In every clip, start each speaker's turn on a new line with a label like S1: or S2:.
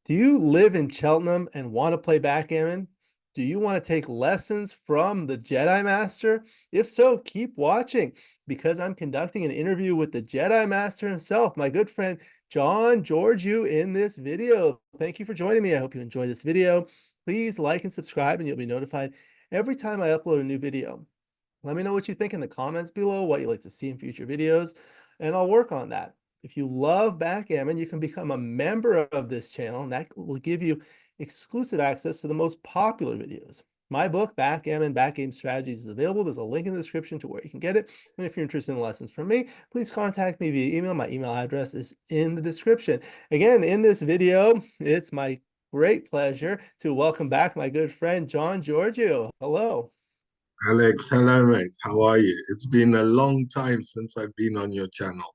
S1: Do you live in Cheltenham and want to play backgammon? Do you want to take lessons from the Jedi Master? If so, keep watching because I'm conducting an interview with the Jedi Master himself, my good friend Georgiou, in this video. Thank you for joining me. I hope you enjoy this video. Please like and subscribe and you'll be notified every time I upload a new video. Let me know what you think in the comments below, what you'd like to see in future videos, and I'll work on that. If you love backgammon, you can become a member of this channel, and that will give you exclusive access to the most popular videos. My book, Backgammon Backgame Strategies, is available. There's a link in the description to where you can get it. And if you're interested in lessons from me, please contact me via email. My email address is in the description. Again, in this video, it's my great pleasure to welcome back my good friend, Georgiou. Hello.
S2: Alex, hello mate. How are you? It's been a long time since I've been on your channel.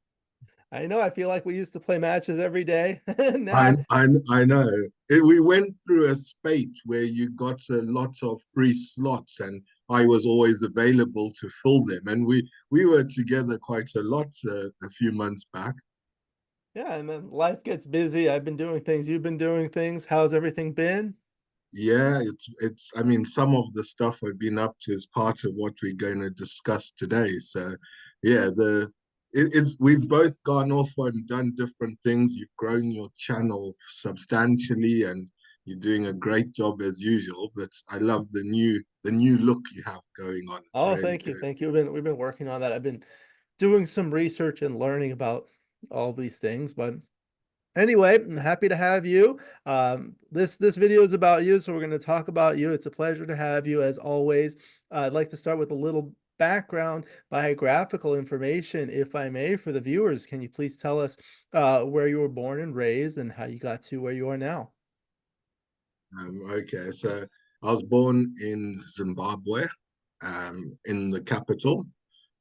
S1: I know, I feel like we used to play matches every day.
S2: I
S1: Now,
S2: I I know. We went through a spate where you got a lot of free slots, and I was always available to fill them. And we were together quite a lot a few months back.
S1: yeah, and then life gets busy. I've been doing things, you've been doing things. How's everything been?
S2: Yeah, it's. I mean, some of the stuff I've been up to is part of what we're going to discuss today. So, yeah, it's we've both gone off and done different things. You've grown your channel substantially, and you're doing a great job as usual. But I love the new look you have going on. It's
S1: Oh,
S2: really
S1: thank you.
S2: good.
S1: Thank you. We've been working on that. I've been doing some research and learning about all these things, but anyway, I'm happy to have you. This video is about you, so we're going to talk about you. It's a pleasure to have you as always. I'd like to start with a little background biographical information, if I may, for the viewers. Can you please tell us where you were born and raised and how you got to where you are now?
S2: Okay, so I was born in Zimbabwe, in the capital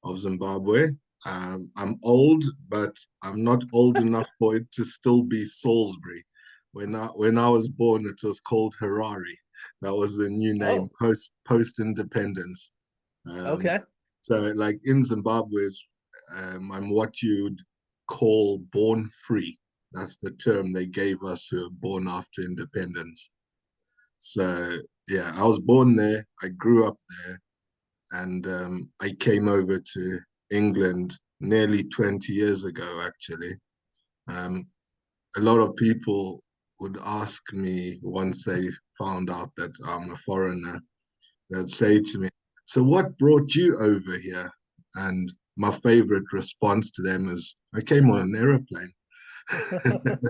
S2: of Zimbabwe. I'm old, but I'm not old enough for it to still be Salisbury. When I was born, it was called Harare. That was the new name
S1: Oh,
S2: post independence. Um,
S1: okay.
S2: so like in Zimbabwe, I'm what you'd call born free. That's the term they gave us who were born after independence. So yeah, I was born there. I grew up there, and I came over to England nearly 20 years ago, actually. Um, a lot of people would ask me once they found out that I'm a foreigner, they'd say to me, "So what brought you over here?" And my favorite response to them is, "I came on an aeroplane."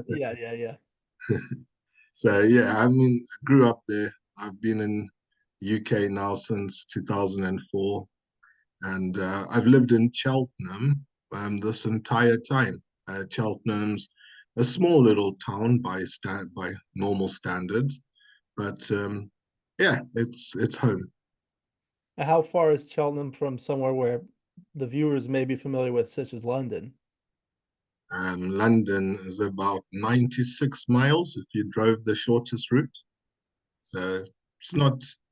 S1: Yeah, yeah, yeah.
S2: So yeah, I mean, I grew up there. I've been in UK now since 2004, and I've lived in Cheltenham this entire time. Cheltenham's a small little town by normal standards, but yeah, it's home.
S1: How far is Cheltenham from somewhere where the viewers may be familiar with, such as London?
S2: London is about 96 miles if you drove the shortest route, so it's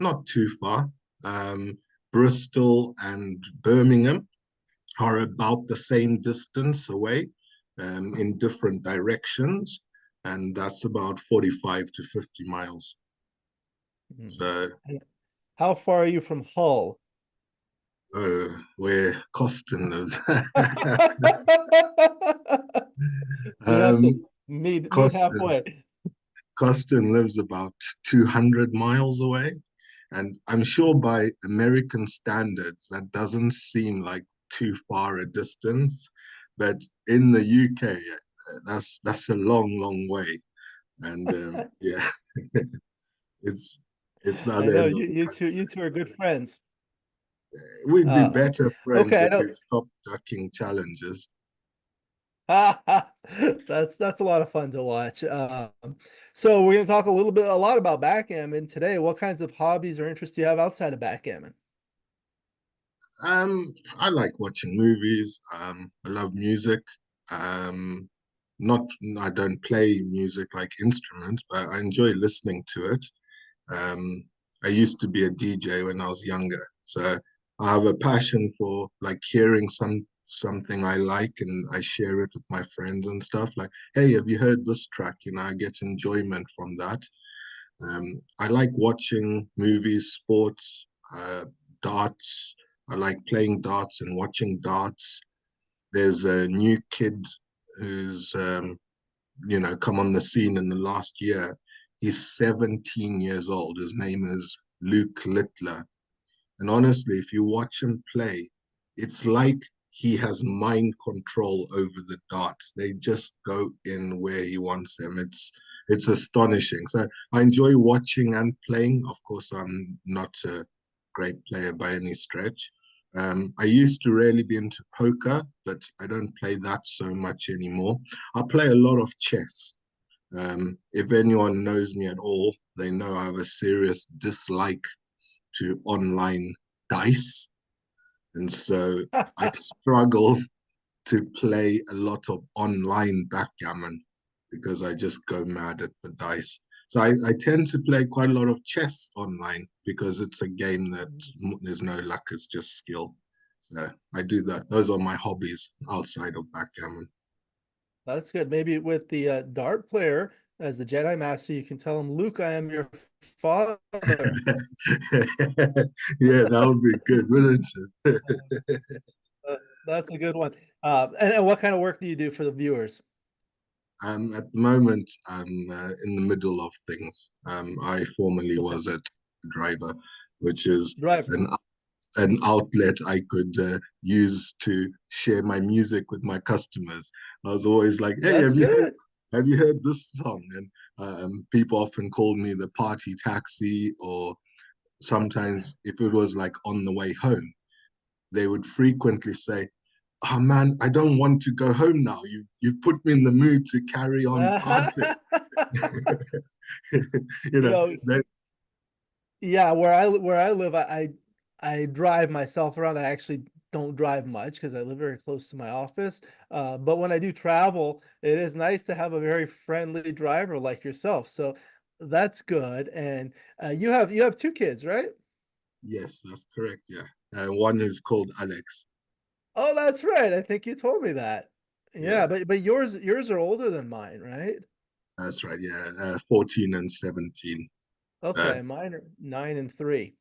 S2: not too far. Um, Bristol and Birmingham are about the same distance away in different directions, and that's about 45 to 50 miles.
S1: Mhm.
S2: So,
S1: And how far are you from Hull?
S2: where Coston lives.
S1: We have to
S2: um,
S1: meet
S2: Coston,
S1: halfway.
S2: Coston lives about 200 miles away. And I'm sure by American standards, that doesn't seem like too far a distance. But in the UK, that's a long, long way. And yeah, it's it's the
S1: I
S2: other
S1: know
S2: end of
S1: you
S2: the
S1: you two are good friends.
S2: country. We'd be
S1: Uh,
S2: better friends
S1: okay, I
S2: if
S1: know.
S2: we'd stop ducking challenges.
S1: That's a lot of fun to watch. So we're gonna talk a lot about backgammon today. What kinds of hobbies or interests do you have outside of backgammon?
S2: I like watching movies. I love music. Um, not I don't play music like instruments, but I enjoy listening to it. Um, I used to be a DJ when I was younger, so I have a passion for like hearing something I like and I share it with my friends and stuff. Like, hey, have you heard this track? You know, I get enjoyment from that. I like watching movies, sports, darts. I like playing darts and watching darts. There's a new kid who's come on the scene in the last year. He's 17 years old. His name is Luke Littler. And honestly, if you watch him play, it's like he has mind control over the darts. They just go in where he wants them. It's astonishing. So I enjoy watching and playing. Of course, I'm not a great player by any stretch. I used to really be into poker, but I don't play that so much anymore. I play a lot of chess. If anyone knows me at all, they know I have a serious dislike to online dice. And so I struggle to play a lot of online backgammon because I just go mad at the dice. So I tend to play quite a lot of chess online because it's a game that there's no luck, it's just skill. So I do that. Those are my hobbies outside of backgammon.
S1: That's good. Maybe with the dart player as the Jedi Master, you can tell him, Luke, I am your father.
S2: Yeah, that would be good, wouldn't it?
S1: That's a good one. And what kind of work do you do for the viewers?
S2: At the moment, I'm in the middle of things. I formerly
S1: Okay.
S2: was a driver, which is
S1: Driver.
S2: an an outlet I could use to share my music with my customers. I was always like, "Hey,
S1: That's good.
S2: have you heard this song?" And people often called me the party taxi, or sometimes if it was like on the way home, they would frequently say, "Oh man, I don't want to go home now. You've put me in the mood to carry on partying." you
S1: You
S2: know,
S1: know,
S2: that
S1: yeah, where I live, I drive myself around. I actually don't drive much because I live very close to my office. But when I do travel, it is nice to have a very friendly driver like yourself. So that's good. And you have two kids, right?
S2: yes, that's correct. Yeah, one is called Alex.
S1: Oh, that's right. I think you told me that. Yeah,
S2: Yeah,
S1: but yours are older than mine, right?
S2: that's right. Yeah, 14 and 17. So
S1: Okay, mine are 9 and 3.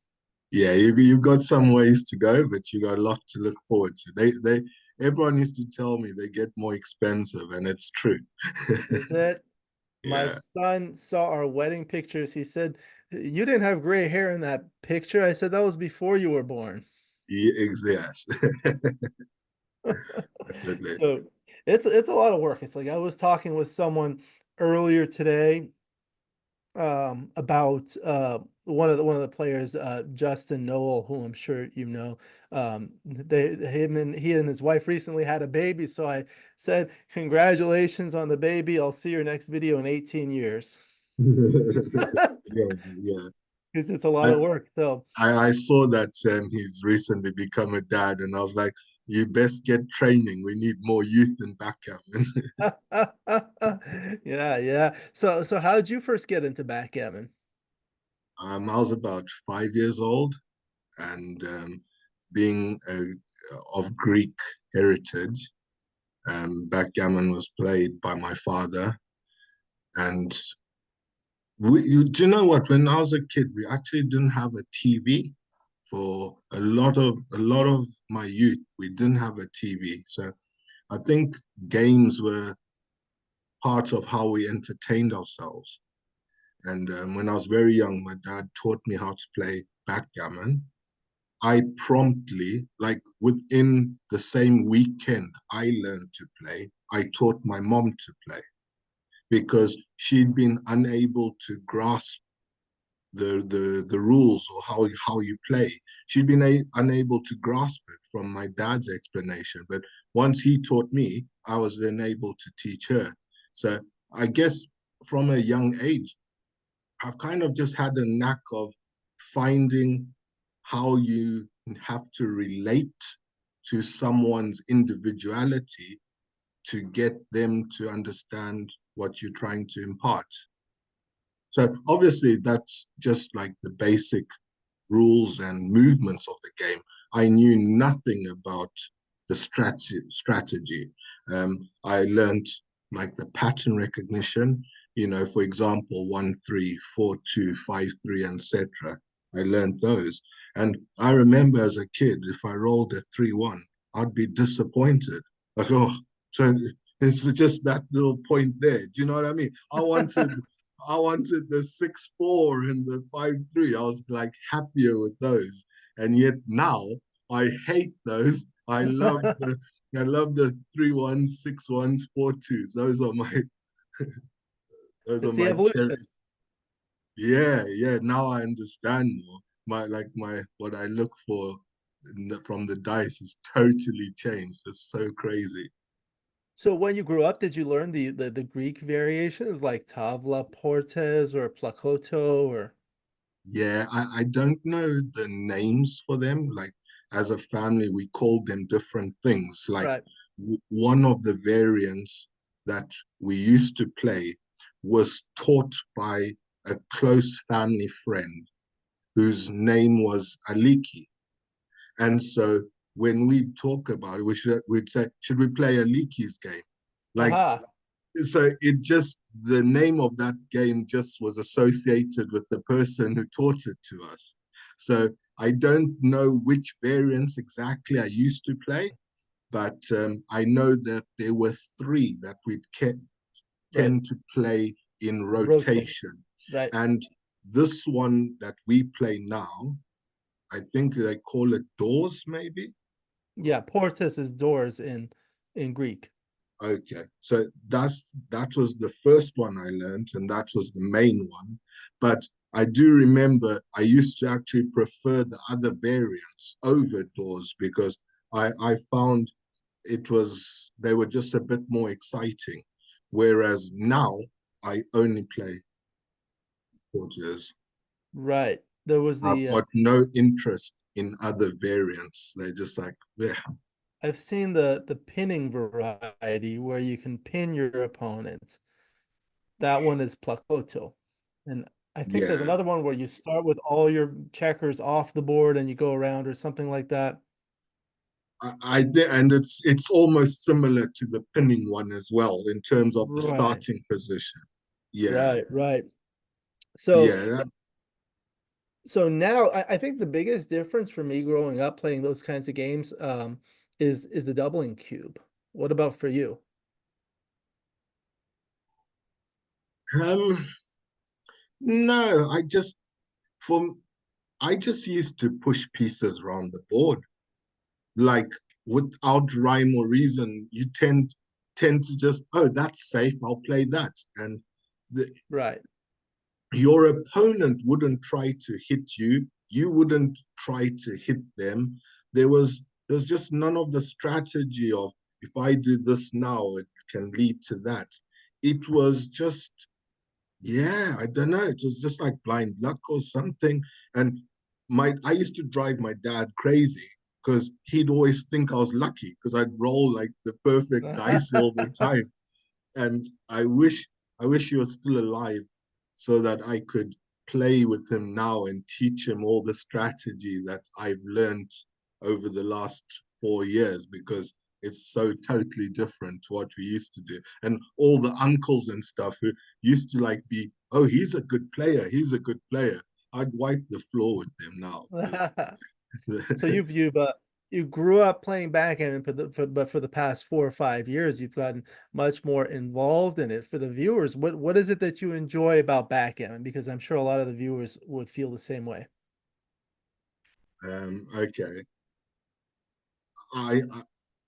S2: yeah, you've got some ways to go, but you got a lot to look forward to. Everyone used to tell me they get more expensive, and it's true.
S1: Is it? My
S2: Yeah,
S1: son saw our wedding pictures. He said, "You didn't have gray hair in that picture." I said, "That was before you were born."
S2: yes, definitely.
S1: So it's a lot of work. It's like I was talking with someone earlier today about one of the players, Justin Noel, who I'm sure you know. He and his wife recently had a baby, so I said, "Congratulations on the baby. I'll see your next video in 18 years."
S2: Yeah, yeah.
S1: Because it's a lot
S2: I,
S1: of work. So
S2: I saw that he's recently become a dad, and I was like, you best get training. We need more youth in backgammon.
S1: yeah, yeah. So how did you first get into backgammon?
S2: I was about 5 years old, and being of Greek heritage, backgammon was played by my father. And do you know what? When I was a kid, we actually didn't have a TV for a lot of my youth. We didn't have a TV, so I think games were part of how we entertained ourselves. And when I was very young, my dad taught me how to play backgammon. I promptly, like within the same weekend I learned to play, I taught my mom to play because she'd been unable to grasp the rules or how you play. She'd been unable to grasp it from my dad's explanation. But once he taught me, I was then able to teach her. So I guess from a young age, I've kind of just had a knack of finding how you have to relate to someone's individuality to get them to understand what you're trying to impart. So obviously that's just like the basic rules and movements of the game. I knew nothing about the strategy. I learned like the pattern recognition, for example, 1-3, 4-2, 5-3, etc. I learned those. And I remember as a kid, if I rolled a 3-1, I'd be disappointed. Like, oh, so it's just that little point there. Do you know what I mean? I wanted the 6-4 and the 5-3. I was like happier with those. And yet now I hate those. I love the 3-1s, 6-1s, 4-2s. Those are
S1: It's the
S2: my
S1: evolution.
S2: cherries. Yeah, yeah. Now I understand more. What I look for from the dice is totally changed. It's so crazy.
S1: So when you grew up, did you learn the Greek variations like Tavla Portes or Plakoto or
S2: Yeah, I don't know the names for them. Like as a family, we called them different things. Like
S1: right?
S2: one of the variants that we used to play was taught by a close family friend whose name was Aliki. And so when we talk about it, we'd say, should we play Aliki's game? Like,
S1: Aha.
S2: so the name of that game just was associated with the person who taught it to us. So I don't know which variants exactly I used to play, but I know that there were three that we'd
S1: Right.
S2: tend to play in
S1: Rotate.
S2: rotation.
S1: Right.
S2: And this one that we play now, I think they call it doors, maybe.
S1: Yeah, Portes is doors in Greek.
S2: Okay, so that was the first one I learned, and that was the main one. But I do remember I used to actually prefer the other variants over doors because I found they were just a bit more exciting. Whereas now I only play porters.
S1: Right. There was
S2: I've
S1: the
S2: got no interest in other variants. They're just like, yeah,
S1: I've seen the pinning variety where you can pin your opponent. That one is Plakoto. And I think there's
S2: yeah.
S1: another one where you start with all your checkers off the board and you go around or something like that.
S2: And it's almost similar to the pinning one as well in terms of the
S1: Right.
S2: starting position. Yeah,
S1: Right, right. So
S2: yeah,
S1: so now I think the biggest difference for me growing up playing those kinds of games is the doubling cube. What about for you?
S2: um, no, for I just used to push pieces around the board, like without rhyme or reason. You tend to just, oh, that's safe. I'll play that, and the,
S1: Right.
S2: your opponent wouldn't try to hit you. You wouldn't try to hit them. There's just none of the strategy of if I do this now, it can lead to that. It was just, yeah, I don't know. It was just like blind luck or something. And I used to drive my dad crazy because he'd always think I was lucky because I'd roll like the perfect dice all the time. And I wish he was still alive so that I could play with him now and teach him all the strategy that I've learned over the last 4 years because it's so totally different to what we used to do. And all the uncles and stuff who used to like be, oh, he's a good player, he's a good player. I'd wipe the floor with them now.
S1: So you grew up playing backgammon but for the past 4 or 5 years you've gotten much more involved in it. For the viewers, what is it that you enjoy about backgammon? Because I'm sure a lot of the viewers would feel the same way.
S2: Okay. I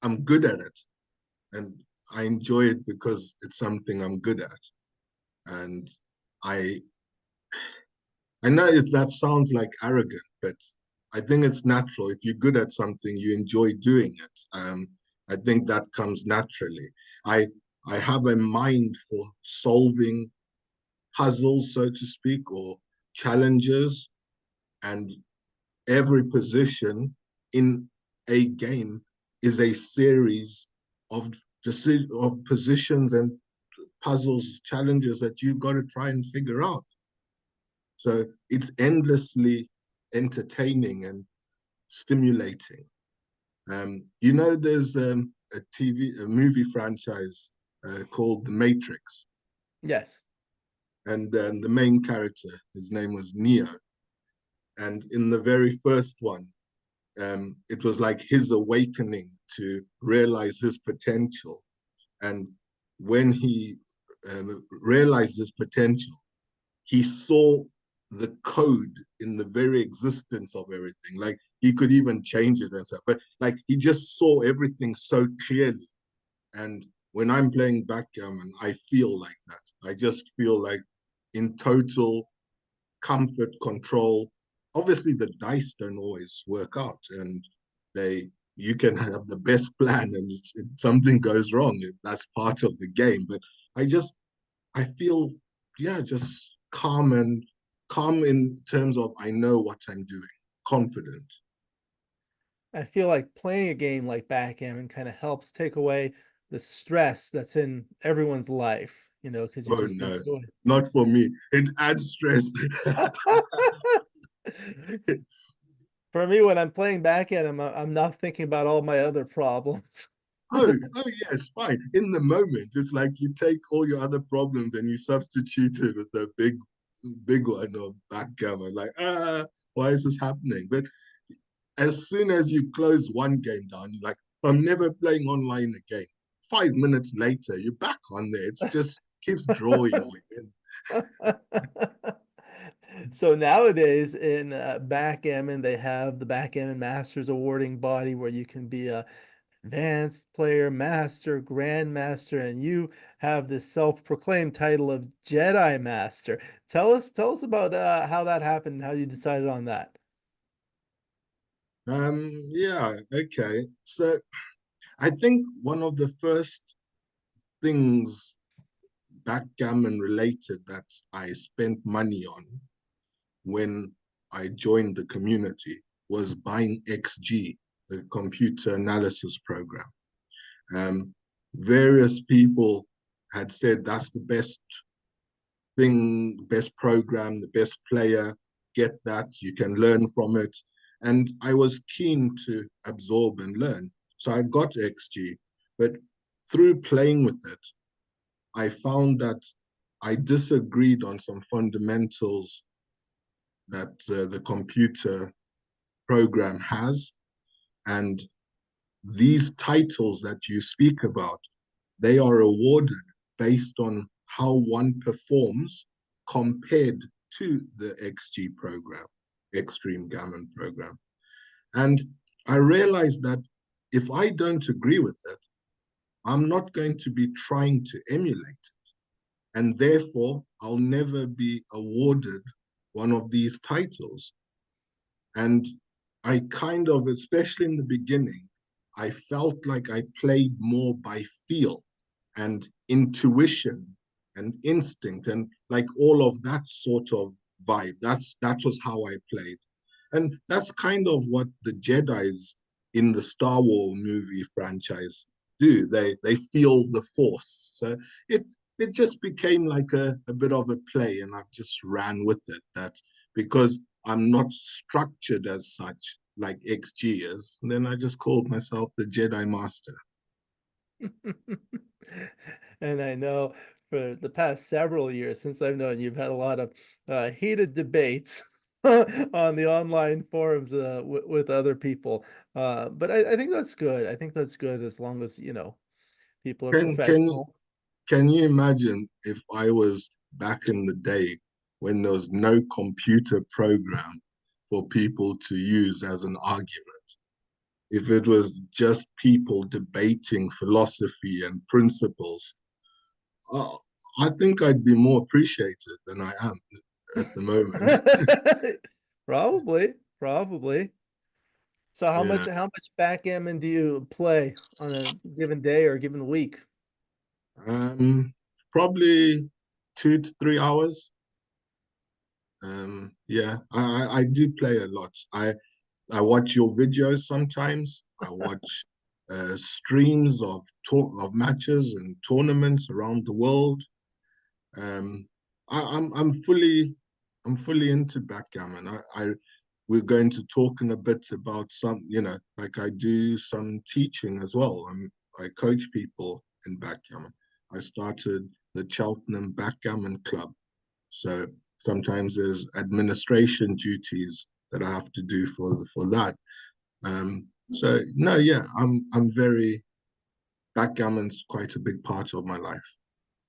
S2: I'm good at it and I enjoy it because it's something I'm good at. And I I know that sounds like arrogant, but I think it's natural. If you're good at something, you enjoy doing it. I think that comes naturally. I I have a mind for solving puzzles, so to speak, or challenges, and every position in a game is a series of of positions and puzzles, challenges that you've got to try and figure out. So it's endlessly entertaining and stimulating. You know, there's a movie franchise called The Matrix,
S1: Yes.
S2: and the main character, his name was Neo, and in the very first one, it was like his awakening to realize his potential. And when he realized his potential, he saw the code in the very existence of everything. Like he could even change it and stuff, but like he just saw everything so clearly. And when I'm playing backgammon, I feel like that. I just feel like in total comfort, control. Obviously, the dice don't always work out, and they you can have the best plan, and if something goes wrong, that's part of the game. But I feel, yeah, just calm in terms of I know what I'm doing, confident.
S1: I feel like playing a game like backgammon kind of helps take away the stress that's in everyone's life, you know, because you
S2: Oh
S1: just
S2: no,
S1: enjoy
S2: not for me. It adds stress.
S1: it. For me, when I'm playing backgammon, I'm not thinking about all my other problems.
S2: Oh yes, fine. In the moment, it's like you take all your other problems and you substitute it with the big one of backgammon. Like, why is this happening? But as soon as you close one game down, you're like, I'm never playing online again. 5 minutes later, you're back on there. It's just keeps drawing you in.
S1: So nowadays in backgammon, they have the Backgammon Masters awarding body where you can be a advanced player, master, grandmaster, and you have this self-proclaimed title of Jedi Master. Tell us about how that happened, and how you decided on that.
S2: Yeah, okay. So I think one of the first things backgammon related that I spent money on when I joined the community was buying XG, the computer analysis program. Um, Various people had said that's the best thing, best program, the best player. Get that, you can learn from it. And I was keen to absorb and learn. So I got XG, but through playing with it, I found that I disagreed on some fundamentals that the computer program has. And these titles that you speak about, they are awarded based on how one performs compared to the XG program, Extreme Gammon program. And I realized that if I don't agree with it, I'm not going to be trying to emulate it. And therefore, I'll never be awarded one of these titles. And I kind of, especially in the beginning, I felt like I played more by feel and intuition and instinct and like all of that sort of vibe. That was how I played. And that's kind of what the Jedi's in the Star Wars movie franchise do. They feel the force. So it just became like a bit of a play, and I just ran with it. That because I'm not structured as such like XG is, and then I just called myself the Jedi Master.
S1: And I know for the past several years since I've known you've had a lot of heated debates on the online forums with other people. But I think that's good. I think that's good as long as, you know, people are
S2: Can can
S1: professional.
S2: can you imagine if I was back in the day when there was no computer program for people to use as an argument? If it was just people debating philosophy and principles, uh, I think I'd be more appreciated than I am at the moment.
S1: Probably, probably. So
S2: Yeah,
S1: how much backgammon do you play on a given day or a given week?
S2: um, probably 2 to 3 hours. Yeah, I do play a lot. I watch your videos sometimes. I watch streams of talk of matches and tournaments around the world. Um, I'm fully into backgammon. we're going to talk in a bit about some, like I do some teaching as well. I coach people in backgammon. I started the Cheltenham Backgammon Club. So sometimes there's administration duties that I have to do for that. So no, yeah, I'm very backgammon's quite a big part of my life.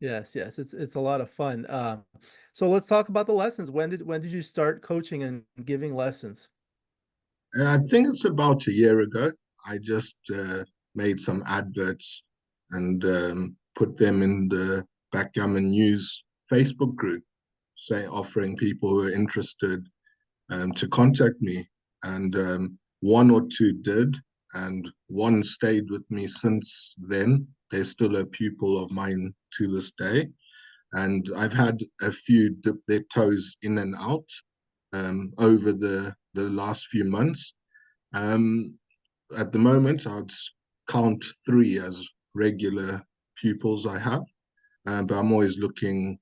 S1: Yes, yes, it's a lot of fun. So let's talk about the lessons. When did you start coaching and giving lessons?
S2: And I think it's about a year ago. I just made some adverts and put them in the Backgammon News Facebook group, say offering people who are interested to contact me. And one or two did, and one stayed with me since then. They're still a pupil of mine to this day. And I've had a few dip their toes in and out over the last few months. Um, at the moment, I'd count three as regular pupils I have, but I'm always looking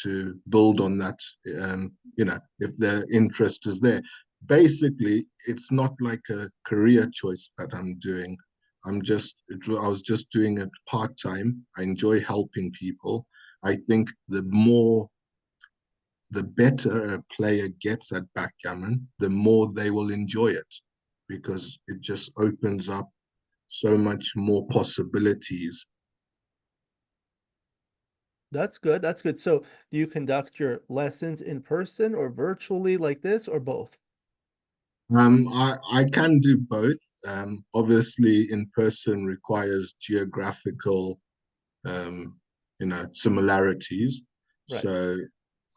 S2: to build on that. If the interest is there. Basically, it's not like a career choice that I'm doing. I was just doing it part time. I enjoy helping people. I think the better a player gets at backgammon, the more they will enjoy it because it just opens up so much more possibilities.
S1: That's good. That's good. So do you conduct your lessons in person or virtually like this or both?
S2: I can do both. Obviously, in person requires geographical, um, similarities.
S1: Right.
S2: So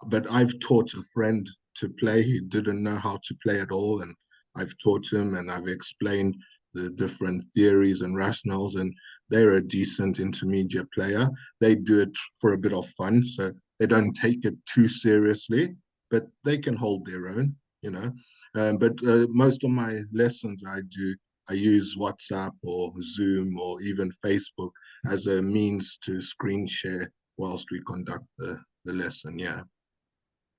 S2: but I've taught a friend to play. He didn't know how to play at all, and I've taught him and I've explained the different theories and rationales, and they're a decent intermediate player. They do it for a bit of fun, so they don't take it too seriously, but they can hold their own, you know. But most of my lessons I use WhatsApp or Zoom or even Facebook as a means to screen share whilst we conduct the lesson. Yeah.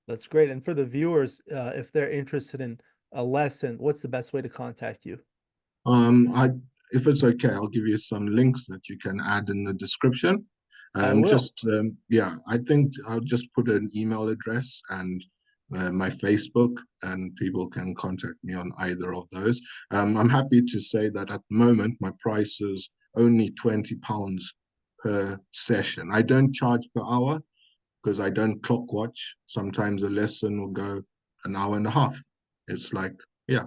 S1: That's great. And for the viewers, if they're interested in a lesson, what's the best way to contact you?
S2: I if it's okay, I'll give you some links that you can add in the description.
S1: I will.
S2: Yeah, I think I'll just put an email address and my Facebook, and people can contact me on either of those. I'm happy to say that at the moment my price is only £20 per session. I don't charge per hour because I don't clock watch. Sometimes a lesson will go an hour and a half. It's like, yeah,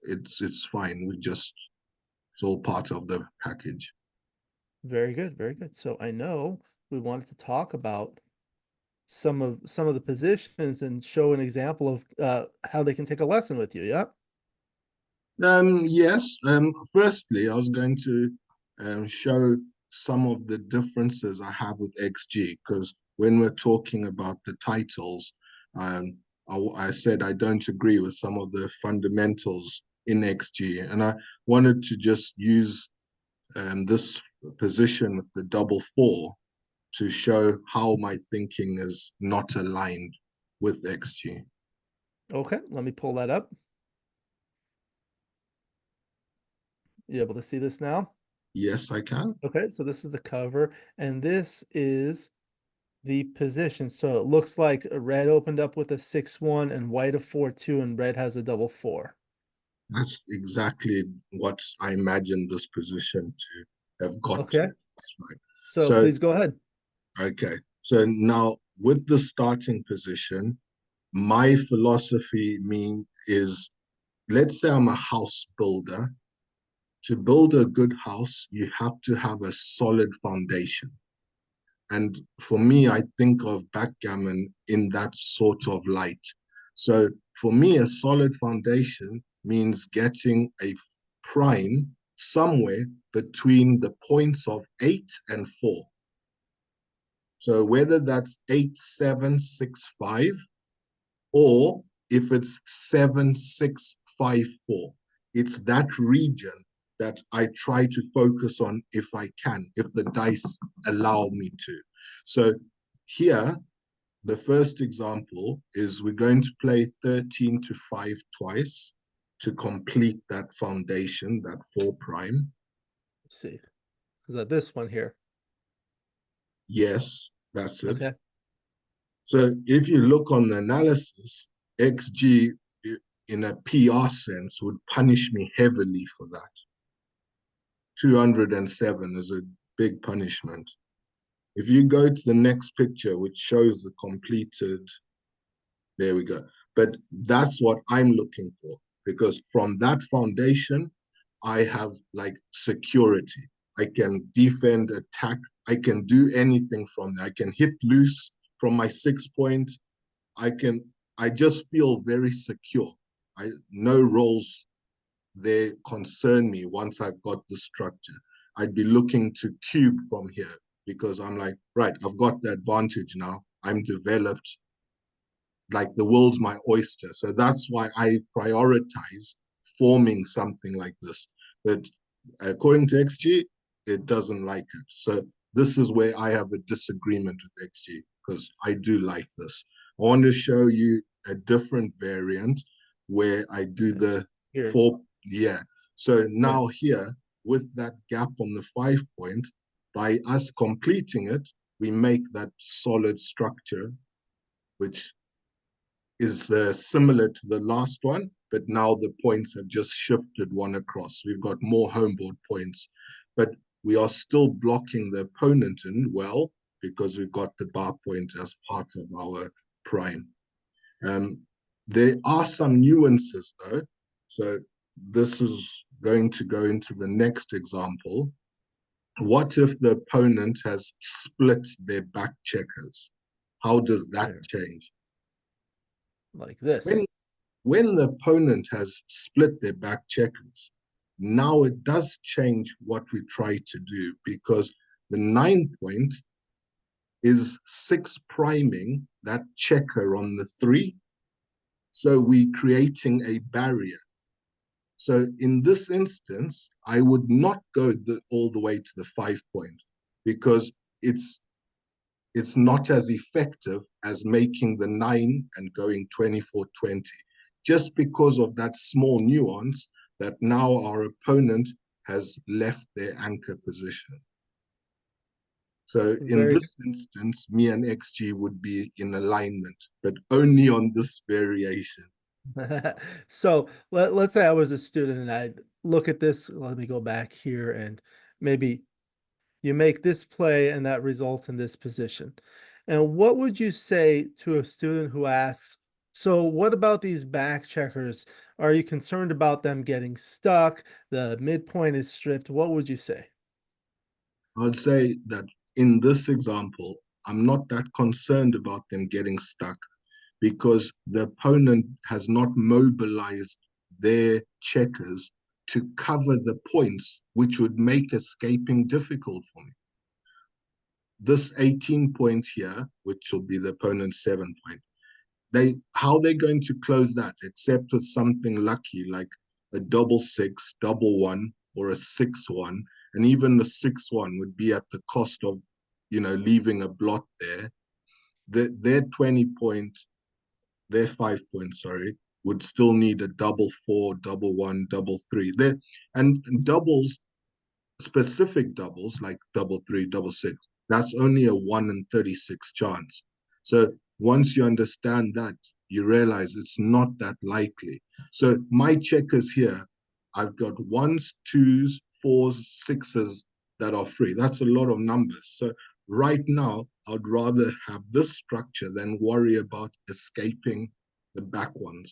S2: it's fine. It's all part of the package.
S1: Very good. Very good. So I know we wanted to talk about some of the positions and show an example of how they can take a lesson with you. Yeah.
S2: Yes. Firstly, I was going to show some of the differences I have with XG because when we're talking about the titles, um, I said I don't agree with some of the fundamentals in XG, and I wanted to just use this position with the double four to show how my thinking is not aligned with XG.
S1: Okay. Let me pull that up. You able to see this now?
S2: Yes, I can.
S1: Okay. So this is the cover, and this is the position. So it looks like red opened up with a 6-1 and white a 4-2, and red has a double four.
S2: That's exactly what I imagined this position to have got to.
S1: Okay.
S2: That's right.
S1: So
S2: So,
S1: please go ahead.
S2: okay. So now with the starting position, my philosophy is let's say I'm a house builder. To build a good house, you have to have a solid foundation. And for me, I think of backgammon in that sort of light. So for me, a solid foundation means getting a prime somewhere between the points of 8 and 4. So whether that's 8, 7, 6, 5, or if it's 7, 6, 5, 4, it's that region that I try to focus on if I can, if the dice allow me to. So here, The first example is we're going to play 13 to 5 twice to complete that foundation, that 4 prime.
S1: Let's see. Is that this one here?
S2: Yes, that's it.
S1: Okay.
S2: So if you look on the analysis, XG in a PR sense would punish me heavily for that. 207 is a big punishment. If you go to the next picture, which shows the completed, there we go. But that's what I'm looking for, because from that foundation, I have like security. I can defend, attack. I can do anything from there. I can hit loose from my 6 point. I just feel very secure. No rolls there concern me once I've got the structure. I'd be looking to cube from here because I'm like, right, I've got the advantage now. I'm developed, like the world's my oyster. So that's why I prioritize forming something like this. But according to XG, it doesn't like it. So this is where I have a disagreement with XG, because I do like this. I want to show you a different variant where I do the
S1: Here.
S2: 4, yeah. So
S1: Yeah.
S2: now here, with that gap on the 5 point, by us completing it, we make that solid structure, which is similar to the last one, but now the points have just shifted one across. We've got more homeboard points, but we are still blocking the opponent in well, because we've got the bar point as part of our prime. There are some nuances though. So this is going to go into the next example. What if the opponent has split their back checkers? How does that
S1: There.
S2: change?
S1: Like this.
S2: When when the opponent has split their back checkers, now it does change what we try to do, because the 9 point is 6 priming that checker on the 3. So we're creating a barrier. So in this instance, I would not go all the way to the 5 point, because it's not as effective as making the 9 and going 24-20, just because of that small nuance that now our opponent has left their anchor position. So in
S1: Very
S2: this instance, me and XG would be in alignment, but only on this variation.
S1: So let's say I was a student and I look at this. Let me go back here, and maybe you make this play and that results in this position. And what would you say to a student who asks, so what about these back checkers? Are you concerned about them getting stuck? The midpoint is stripped. What would you say?
S2: I'd say that in this example, I'm not that concerned about them getting stuck, because the opponent has not mobilized their checkers to cover the points, which would make escaping difficult for me. This 18 point here, which will be the opponent's 7 point, how they're going to close that, except with something lucky like a 6-6, 1-1, or a 6-1, and even the 6-1 would be at the cost of, leaving a blot there. Their 20 point, their 5 point, sorry, would still need a 4-4, 1-1, 3. And doubles, specific doubles like 3, 6, that's only a 1 in 36 chance. So once you understand that, you realize it's not that likely. So my checkers here, I've got 1s, 2s, 4s, 6s that are free. That's a lot of numbers. So right now, I'd rather have this structure than worry about escaping the back ones.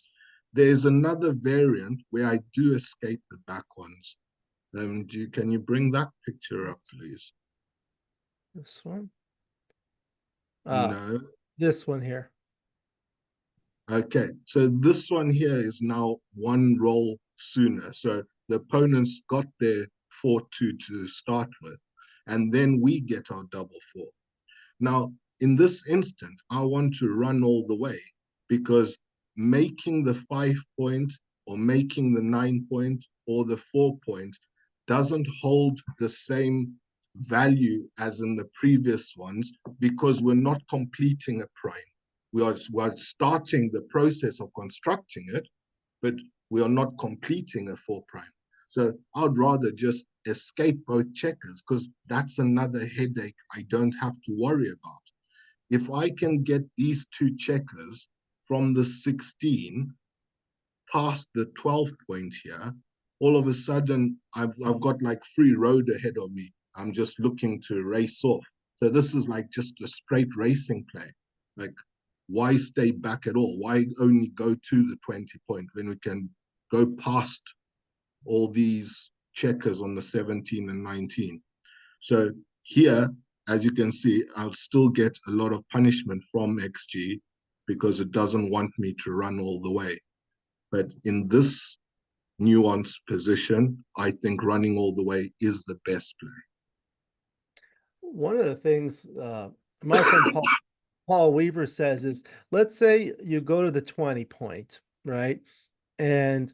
S2: There's another variant where I do escape the back ones. Can you bring that picture up, please?
S1: This one?
S2: No.
S1: This one here.
S2: Okay, so this one here is now one roll sooner. So the opponent's got their 4-2 to start with, and then we get our 4-4. Now, in this instant, I want to run all the way, because making the 5 point or making the 9 point or the 4 point doesn't hold the same value as in the previous ones, because we're not completing a prime. we are starting the process of constructing it, but we are not completing a 4 prime. So I'd rather just escape both checkers, because that's another headache I don't have to worry about. If I can get these 2 checkers from the 16 past the 12 point here, all of a sudden I've got like free road ahead of me. I'm just looking to race off. So this is like just a straight racing play. Like, why stay back at all? Why only go to the 20 point when we can go past all these checkers on the 17 and 19? So here, as you can see, I'll still get a lot of punishment from XG because it doesn't want me to run all the way. But in this nuanced position, I think running all the way is the best play.
S1: One of the things my friend Paul Weaver says is, let's say you go to the 20 point, right? And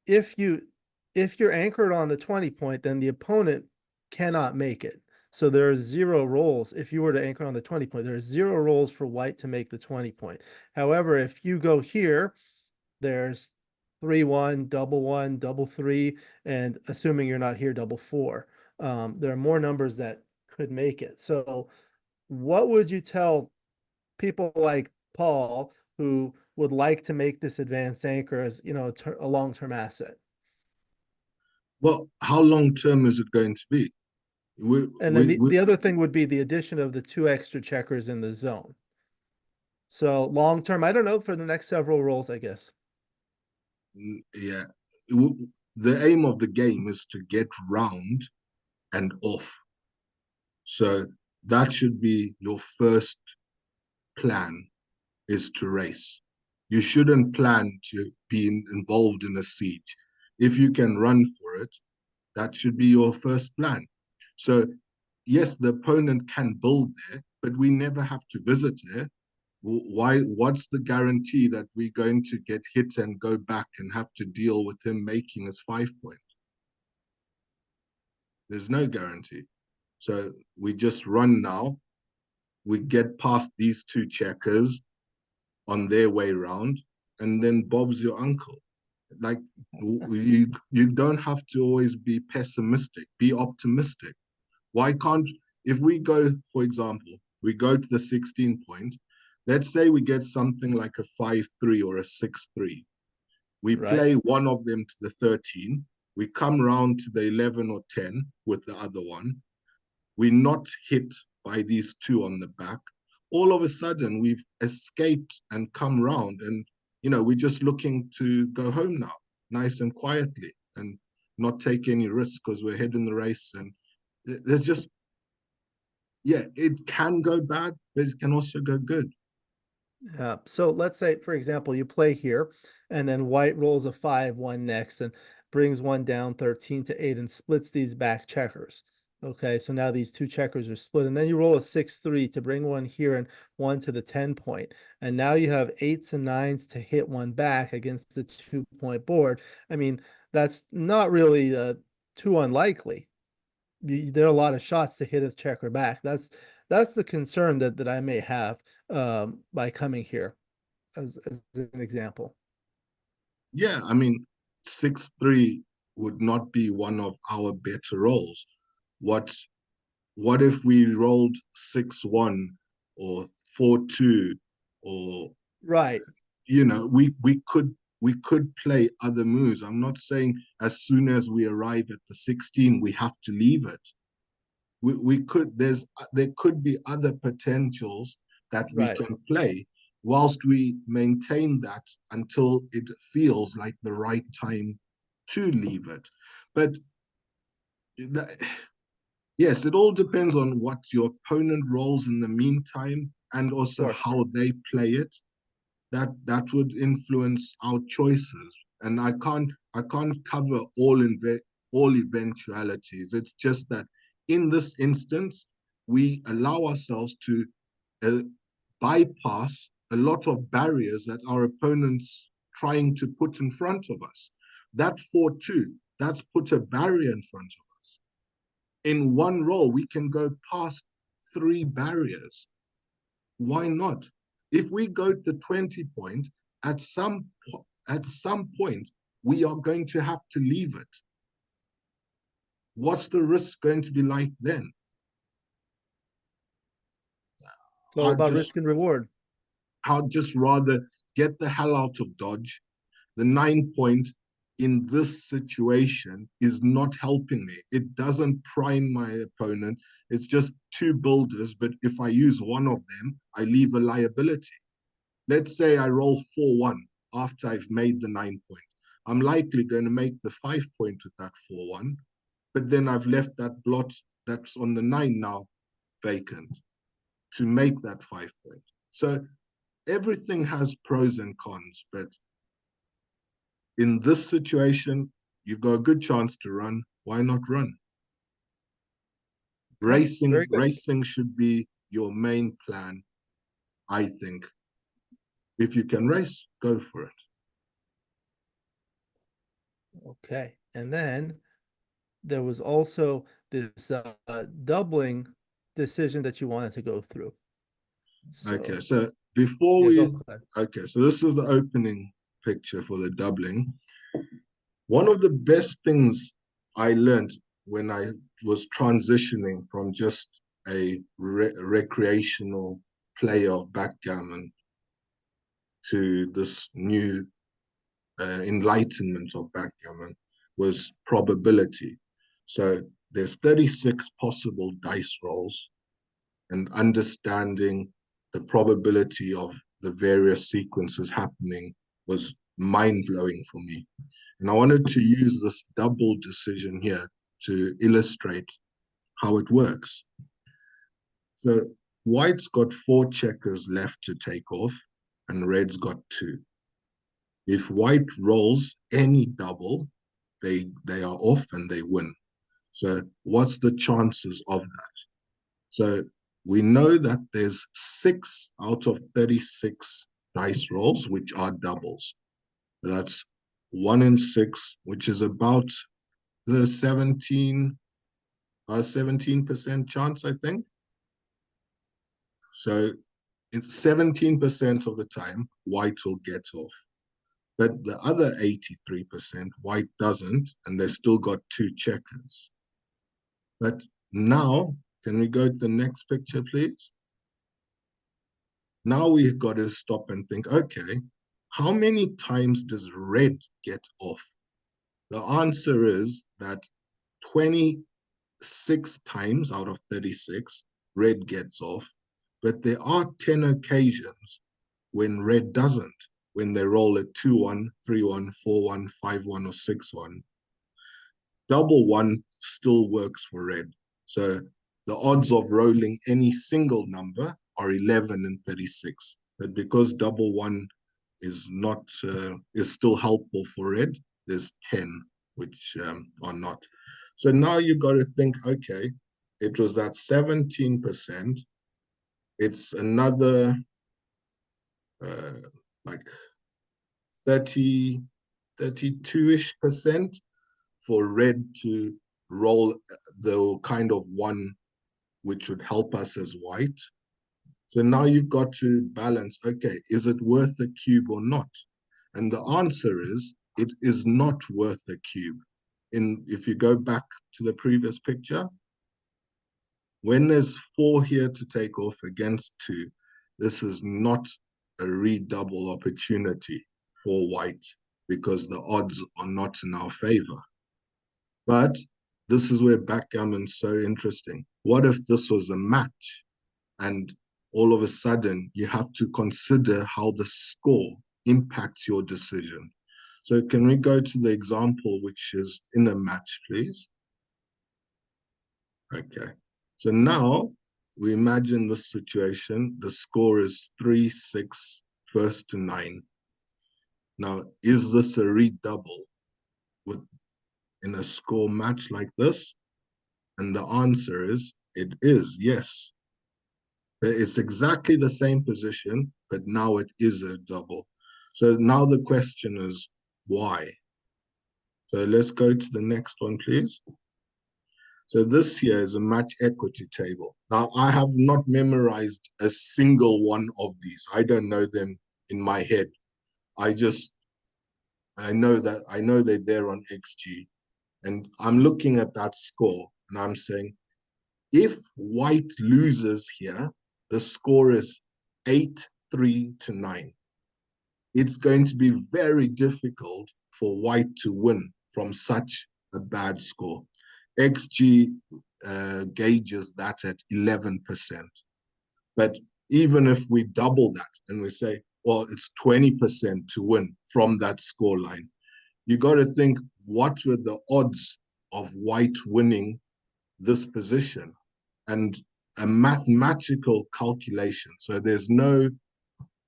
S1: if you're anchored on the 20 point, then the opponent cannot make it. So there are 0 rolls. If you were to anchor on the 20 point, there are 0 rolls for white to make the 20 point. However, if you go here, there's 3-1, double 1, double 3, and assuming you're not here, double 4. There are more numbers that could make it. So what would you tell people like Paul who would like to make this advanced anchor as, you know, a long-term asset?
S2: Well, how long term is it going to be?
S1: And then the other thing would be the addition of the 2 extra checkers in the zone. So long term, I don't know, for the next several rolls, I guess.
S2: Yeah, the aim of the game is to get round and off. So that should be your first plan, is to race. You shouldn't plan to be involved in a siege. If you can run for it, that should be your first plan. So yes, the opponent can build there, but we never have to visit there. Why? What's the guarantee that we're going to get hit and go back and have to deal with him making his 5 point? There's no guarantee. So we just run now. We get past these 2 checkers on their way round, and then Bob's your uncle. Like, you don't have to always be pessimistic. Be optimistic. Why can't, if we go, for example, we go to the 16 point, let's say we get something like a 5-3 or a 6-3. We
S1: Right.
S2: play one of them to the 13. We come round to the 11 or 10 with the other one. We're not hit by these 2 on the back. All of a sudden, we've escaped and come round, and we're just looking to go home now, nice and quietly, and not take any risks because we're ahead in the race. And there's just, yeah, it can go bad, but it can also go good.
S1: Yeah. So let's say, for example, you play here, and then white rolls a 5-1 next and brings one down 13-8 and splits these back checkers. Okay, so now these 2 checkers are split, and then you roll a 6-3 to bring one here and one to the 10 point. And now you have 8s and 9s to hit one back against the 2-point board. I mean, that's not really too unlikely. There are a lot of shots to hit a checker back. That's the concern that I may have by coming here as an example.
S2: Yeah, I mean, 6-3 would not be one of our better rolls. What what if we rolled 6-1 or 4-2, or
S1: Right.
S2: we could play other moves. I'm not saying as soon as we arrive at the 16 we have to leave it. We could, there could be other potentials that we
S1: Right.
S2: can play whilst we maintain that until it feels like the right time to leave it. But that, yes, it all depends on what your opponent rolls in the meantime, and
S1: Of
S2: also
S1: course.
S2: how they play it. That would influence our choices. And I can't cover all eventualities. It's just that in this instance, we allow ourselves to uh, bypass a lot of barriers that our opponents trying to put in front of us. That 4-2, that's put a barrier in front of us. In one roll, we can go past 3 barriers. Why not? If we go to 20 point, at some point, we are going to have to leave it. What's the risk going to be like then?
S1: It's all about risk and reward.
S2: I'd just rather get the hell out of Dodge. The 9 point in this situation is not helping me. It doesn't prime my opponent. It's just two builders, but if I use one of them, I leave a liability. Let's say I roll 4-1 after I've made the 9 point. I'm likely going to make the 5 point with that 4-1, but then I've left that blot that's on the 9 now vacant to make that 5 point. So everything has pros and cons, but in this situation, you've got a good chance to run. Why not run?
S1: Okay,
S2: Racing should be your main plan, I think. If you can race, go for it.
S1: Okay, and then there was also this doubling decision that you wanted to go through.
S2: Okay, so before okay, so this is the opening picture for the doubling. One of the best things I learned when I was transitioning from just a recreational player of backgammon to this new enlightenment of backgammon was probability. So there's 36 possible dice rolls, and understanding the probability of the various sequences happening was mind-blowing for me. And I wanted to use this double decision here to illustrate how it works. So white's got 4 checkers left to take off, and red's got 2. If white rolls any double, they are off and they win. So what's the chances of that? So we know that there's 6 out of 36 dice rolls which are doubles. That's 1 in 6, which is about the 17% chance, I think. So it's 17% of the time white will get off. But the other 83%, white doesn't, and they've still got 2 checkers. But now, can we go to the next picture, please? Now we've got to stop and think, okay, how many times does red get off? The answer is that 26 times out of 36, red gets off. But there are 10 occasions when red doesn't, when they roll a 2-1, 3-1, 4-1, 5-1, or 6-1. Double 1 still works for red. So the odds of rolling any single number are 11 in 36. But because double 1 is not is still helpful for red, there's 10 which are not. So now you got to think, okay, it was that 17%. It's another like 30, 32-ish% for red to roll the kind of 1 which would help us as white. So now you've got to balance, okay, is it worth a cube or not? And the answer is, it is not worth a cube. If you go back to the previous picture, when there's 4 here to take off against 2, this is not a redouble opportunity for white because the odds are not in our favor. But this is where backgammon's so interesting. What if this was a match and all of a sudden you have to consider how the score impacts your decision? So can we go to the example which is in a match, please? Okay. So now we imagine this situation. The score is 3-6, first to 9. Now, is this a redouble in a score match like this? And the answer is, it is, yes. It's exactly the same position, but now it is a double. So now the question is, why? So let's go to the next one, please. So this here is a match equity table. Now, I have not memorized a single one of these. I don't know them in my head. I know they're there on XG. And I'm looking at that score and I'm saying, if white loses here, the score is 8-3 to 9. It's going to be very difficult for white to win from such a bad score. XG gauges that at 11%. But even if we double that and we say, well, it's 20% to win from that score line, you got to think, what were the odds of white winning this position? And a mathematical calculation. So there's no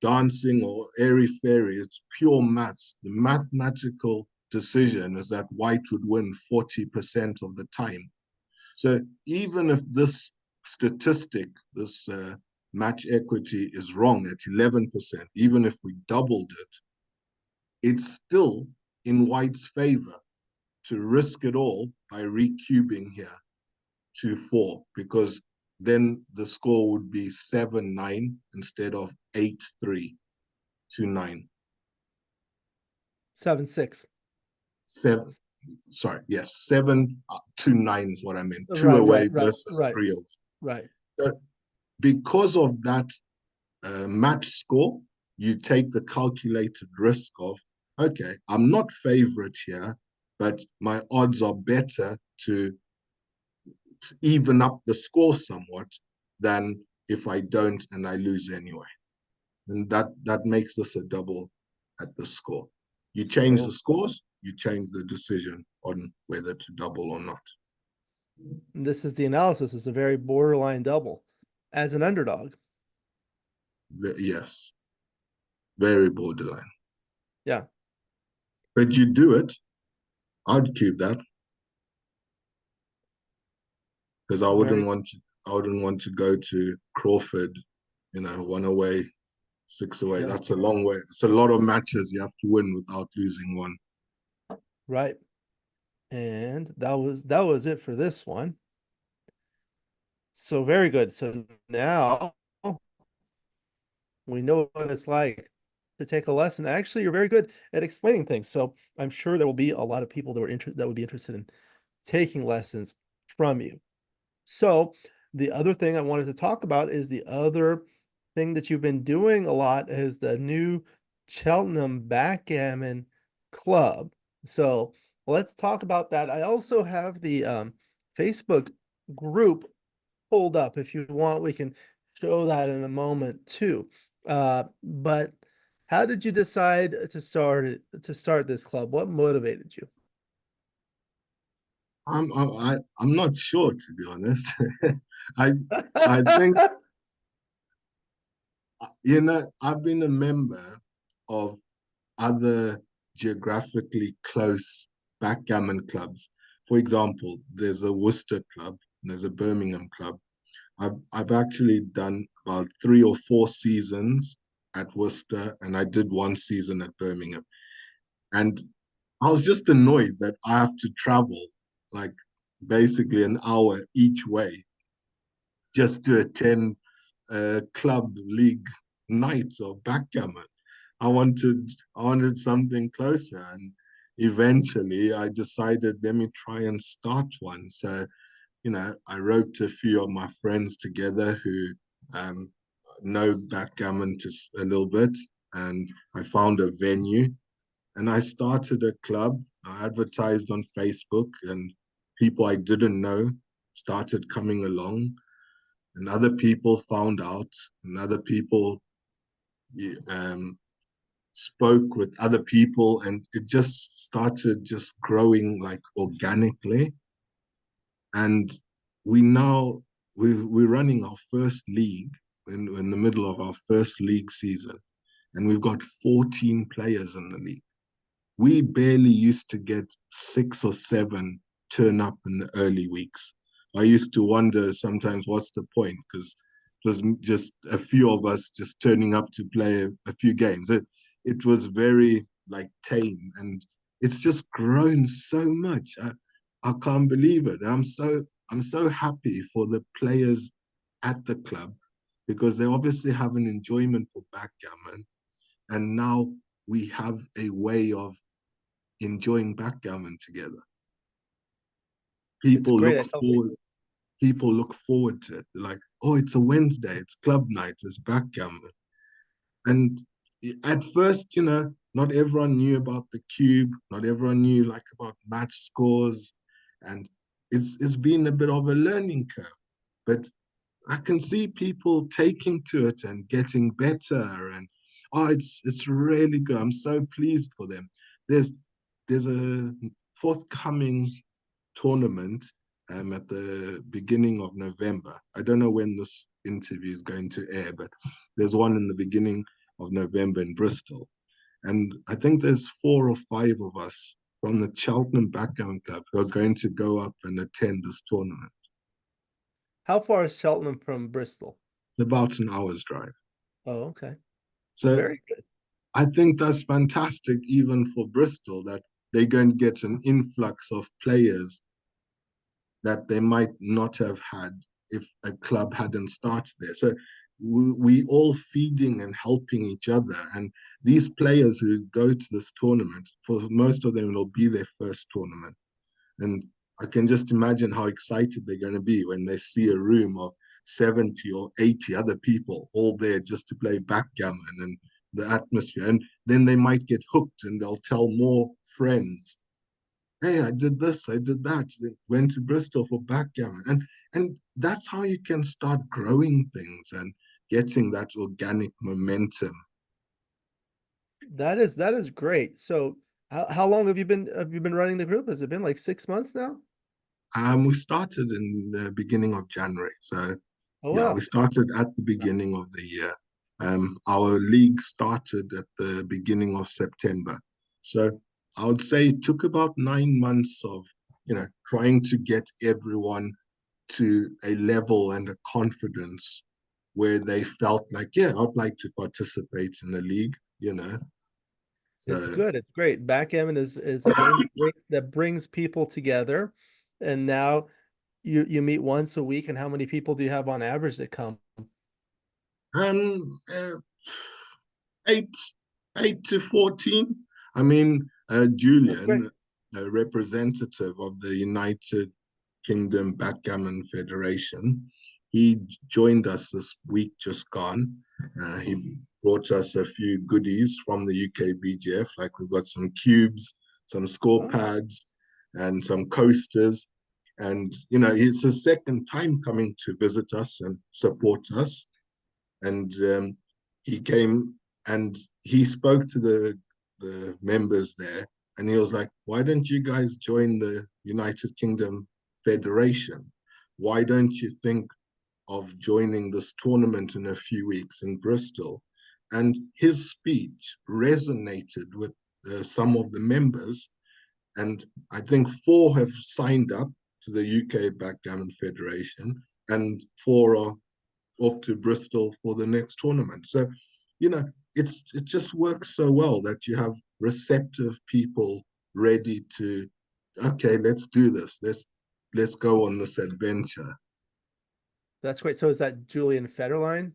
S2: dancing or airy-fairy, it's pure maths. The mathematical decision is that white would win 40% of the time. So even if this statistic, this match equity is wrong at 11%, even if we doubled it, it's still in white's favor to risk it all by recubing here to 4, because then the score would be 7-9 instead of 8-3 to 9.
S1: 7-6.
S2: Seven, sorry, yes, 7-9 is what I meant. 2
S1: Right,
S2: away
S1: right, right,
S2: versus
S1: right,
S2: 3 away.
S1: right.
S2: Because of that match score, you take the calculated risk of, okay, I'm not favorite here, but my odds are better to even up the score somewhat than if I don't and I lose anyway. And that makes this a double at the score. You change the scores, you change the decision on whether to double or not.
S1: This is the analysis. It's a very borderline double as an underdog.
S2: Yes, very borderline.
S1: Yeah.
S2: But you do it, I'd keep that because I wouldn't want to go to Crawford, 1 away, 6 away.
S1: Yeah.
S2: That's a long way. It's a lot of matches you have to win without losing one.
S1: Right. And that was it for this one. So very good. So now we know what it's like to take a lesson. Actually, you're very good at explaining things. So I'm sure there will be a lot of people that would be interested in taking lessons from you. So the other thing I wanted to talk about is the other thing that you've been doing a lot is the new Cheltenham Backgammon Club. So let's talk about that. I also have the Facebook group pulled up. If you want, we can show that in a moment too. But how did you decide to start this club? What motivated you?
S2: I'm not sure, to be honest. I I think I've been a member of other geographically close backgammon clubs. For example, there's a Worcester club and there's a Birmingham club. I've actually done about 3 or 4 seasons at Worcester, and I did 1 season at Birmingham. And I was just annoyed that I have to travel like basically an hour each way just to attend club league nights of backgammon. I wanted something closer, and eventually I decided, let me try and start one. So, I roped a few of my friends together who know backgammon just a little bit, and I found a venue and I started a club. I advertised on Facebook, and people I didn't know started coming along, and other people found out, and other people um, spoke with other people, and it just started just growing like organically. And we now we're running our first league in the middle of our first league season, and we've got 14 players in the league. We barely used to get 6 or 7 turn up in the early weeks. I used to wonder sometimes what's the point, because it was just a few of us just turning up to play a few games. It was very like tame, and it's just grown so much. I can't believe it. And I'm so I'm so happy for the players at the club because they obviously have an enjoyment for backgammon, and now we have a way of enjoying backgammon together.
S1: It's
S2: People
S1: great. I
S2: look
S1: totally
S2: forward. People look forward to it. They're like, oh, it's a Wednesday. It's club night. It's backgammon. And at first, not everyone knew about the cube. Not everyone knew like about match scores, and it's been a bit of a learning curve. But I can see people taking to it and getting better, and oh, it's really good. I'm so pleased for them. There's a forthcoming tournament at the beginning of November. I don't know when this interview is going to air, but there's one in the beginning of November in Bristol. And I think there's 4 or 5 of us from the Cheltenham Backgammon Club who are going to go up and attend this tournament.
S1: How far is Cheltenham from Bristol?
S2: About an hour's drive.
S1: Oh, okay.
S2: So
S1: Very good.
S2: I think that's fantastic, even for Bristol, that they're going to get an influx of players that they might not have had if a club hadn't started there. So we all feeding and helping each other. And these players who go to this tournament, for most of them, it'll be their first tournament. And I can just imagine how excited they're going to be when they see a room of 70 or 80 other people all there just to play backgammon and the atmosphere. And then they might get hooked and they'll tell more friends, hey, I did this, I did that, went to Bristol for backgammon. And that's how you can start growing things and getting that organic momentum.
S1: That is great. So how long have you been running the group? Has it been like 6 months now?
S2: We started in the beginning of January. So
S1: Oh
S2: yeah, we
S1: wow.
S2: started at the beginning of the year. Our league started at the beginning of September. So I would say it took about 9 months of, trying to get everyone to a level and a confidence where they felt like, yeah, I'd like to participate in the league.
S1: It's
S2: So
S1: good. It's great. Backgammon is a game that brings people together. And now you meet once a week, and how many people do you have on average that come?
S2: um uh, 8 8 to 14. I mean,
S1: That's great.
S2: Julian, a representative of the United Kingdom Backgammon Federation, he joined us this week just gone. He brought us a few goodies from the UK BGF, like we've got some cubes, some score pads, and some coasters. And it's his second time coming to visit us and support us. And he came and he spoke to the members there, and he was like, "Why don't you guys join the United Kingdom Federation? Why don't you think of joining this tournament in a few weeks in Bristol?" And his speech resonated with some of the members, and I think 4 have signed up to the UK Backgammon Federation, and 4 are off to Bristol for the next tournament. So, you know, it just works so well that you have receptive people ready to, okay, let's do this. Let's go on this adventure.
S1: That's great. So is that Julian Federline?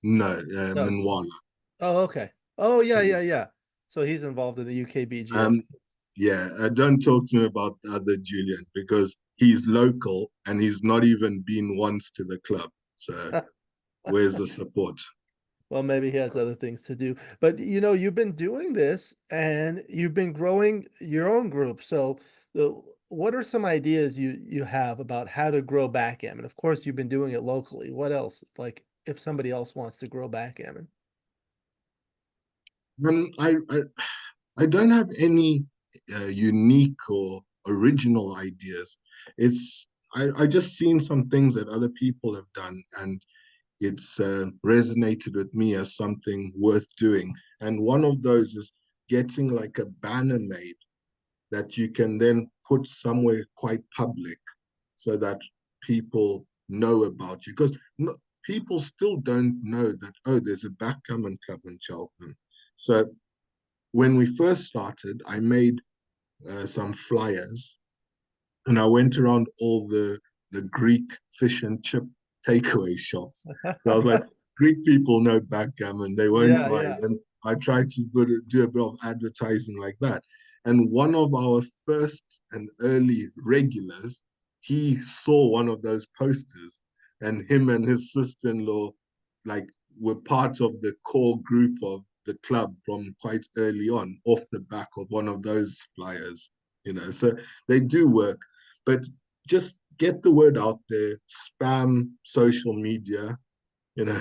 S2: No,
S1: No.
S2: Minwala.
S1: Oh, okay. Oh, yeah, yeah, yeah. So he's involved in the UK BGF.
S2: Um, yeah, don't talk to me about the other Julian because he's local and he's not even been once to the club. So where's the support?
S1: Well, maybe he has other things to do. But you've been doing this and you've been growing your own group. So what are some ideas you have about how to grow backgammon? Of course, you've been doing it locally. What else? Like if somebody else wants to grow backgammon.
S2: Um, I, I I don't have any unique or original ideas. I just seen some things that other people have done, and it's resonated with me as something worth doing. And one of those is getting like a banner made that you can then put somewhere quite public so that people know about you. Because no, people still don't know that, oh, there's a backgammon club in Cheltenham. So when we first started, I made some flyers, and I went around all the the Greek fish and chip takeaway shops. So I was like, Greek people know backgammon, they won't
S1: Yeah,
S2: mind.
S1: yeah.
S2: And I tried to do a bit of advertising like that. And one of our first and early regulars, he saw one of those posters, and him and his sister-in-law like were part of the core group of the club from quite early on, off the back of one of those flyers, you know. So they do work, but just get the word out there, spam social media, you know,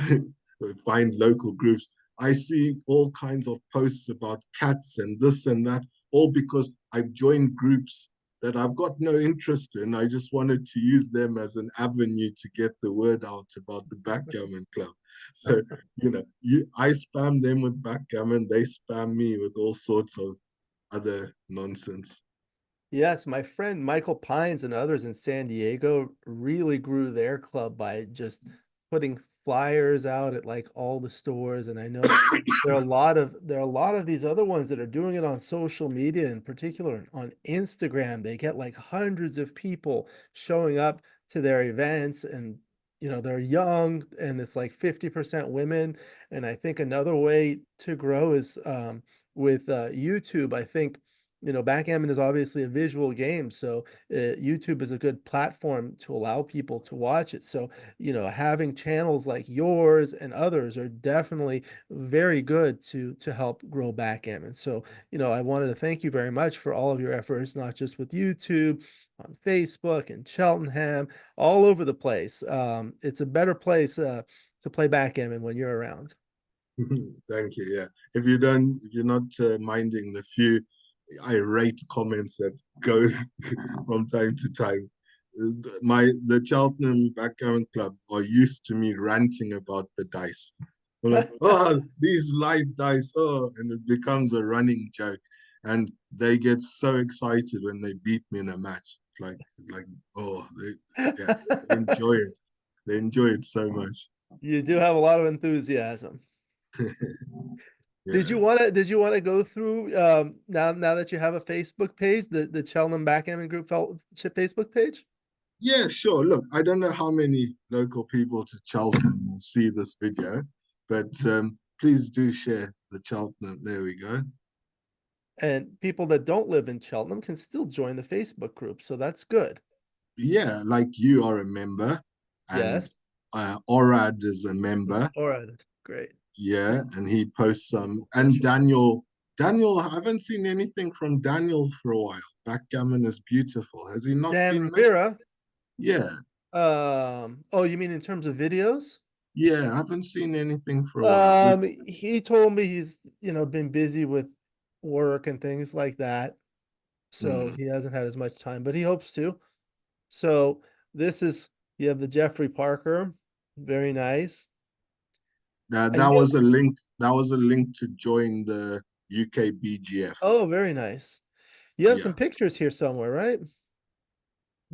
S2: find local groups. I see all kinds of posts about cats and this and that, all because I've joined groups that I've got no interest in. I just wanted to use them as an avenue to get the word out about the Backgammon Club. So, I spam them with backgammon, they spam me with all sorts of other nonsense.
S1: Yes, my friend Michael Pines and others in San Diego really grew their club by just putting flyers out at like all the stores. And I know there are a lot of these other ones that are doing it on social media, in particular on Instagram. They get like hundreds of people showing up to their events, and they're young, and it's like 50% women. And I think another way to grow is with YouTube. I think backgammon is obviously a visual game, so YouTube is a good platform to allow people to watch it. So, having channels like yours and others are definitely very good to help grow backgammon. So, I wanted to thank you very much for all of your efforts, not just with YouTube, on Facebook and Cheltenham, all over the place. It's a better place to play backgammon when you're around.
S2: Thank you. Yeah, if you're not minding the few irate comments that go from time to time, the Cheltenham Backgammon Club are used to me ranting about the dice. I'm like, oh, these live dice, oh, and it becomes a running joke. And they get so excited when they beat me in a match. Like, oh, yeah, they enjoy it. They enjoy it so much.
S1: You do have a lot of enthusiasm. Did
S2: Yeah.
S1: you want to go through now that you have a Facebook page, the Cheltenham Backgammon Group Fellowship Facebook page?
S2: Yeah, sure. Look, I don't know how many local people to Cheltenham will see this video, but please do share the Cheltenham. There we go.
S1: And people that don't live in Cheltenham can still join the Facebook group, so that's good.
S2: Yeah, like you are a member, and
S1: Yes.
S2: Orad is a member.
S1: All right. Great.
S2: Yeah, and he posts some. And
S1: Refresh it.
S2: Daniel, I haven't seen anything from Daniel for a while. Backgammon is beautiful. Has he not
S1: Dan
S2: been?
S1: Rivera.
S2: Yeah,
S1: Oh, you mean in terms of videos?
S2: yeah, I haven't seen anything for a while.
S1: He told me he's, been busy with work and things like that, so
S2: Hmm.
S1: he hasn't had as much time, but he hopes to. So this is you have the Jeffrey Parker, very nice. And
S2: That was a link. That was a link to join the UK BGF.
S1: oh, very nice. You have some
S2: Yeah.
S1: pictures here somewhere, right?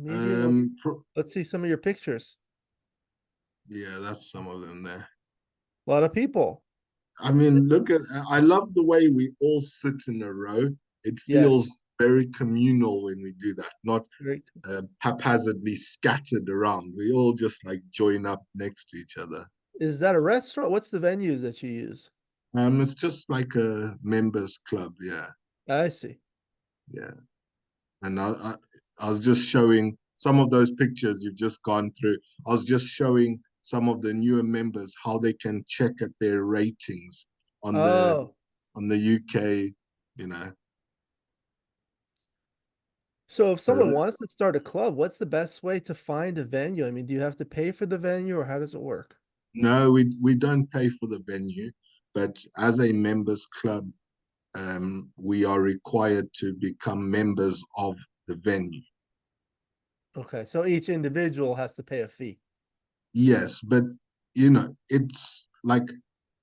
S1: Maybe let's see some of your pictures.
S2: Yeah, that's some of them there.
S1: A lot of people.
S2: I mean, look at. I love the way we all sit in a row. It
S1: Yes.
S2: feels very communal when we do that, not
S1: Great.
S2: haphazardly scattered around. We all just like join up next to each other.
S1: Is that a restaurant? What's the venues that you use?
S2: It's just like a members club. Yeah,
S1: I see.
S2: yeah. And I was just showing some of those pictures you've just gone through. I was just showing some of the newer members how they can check at their ratings on the
S1: Oh,
S2: UK, you know.
S1: so if
S2: So
S1: someone wants to start a club, what's the best way to find a venue? I mean, do you have to pay for the venue, or how does it work?
S2: no, we don't pay for the venue, but as a members club, we are required to become members of the venue.
S1: Okay, so each individual has to pay a fee.
S2: Yes, but it's like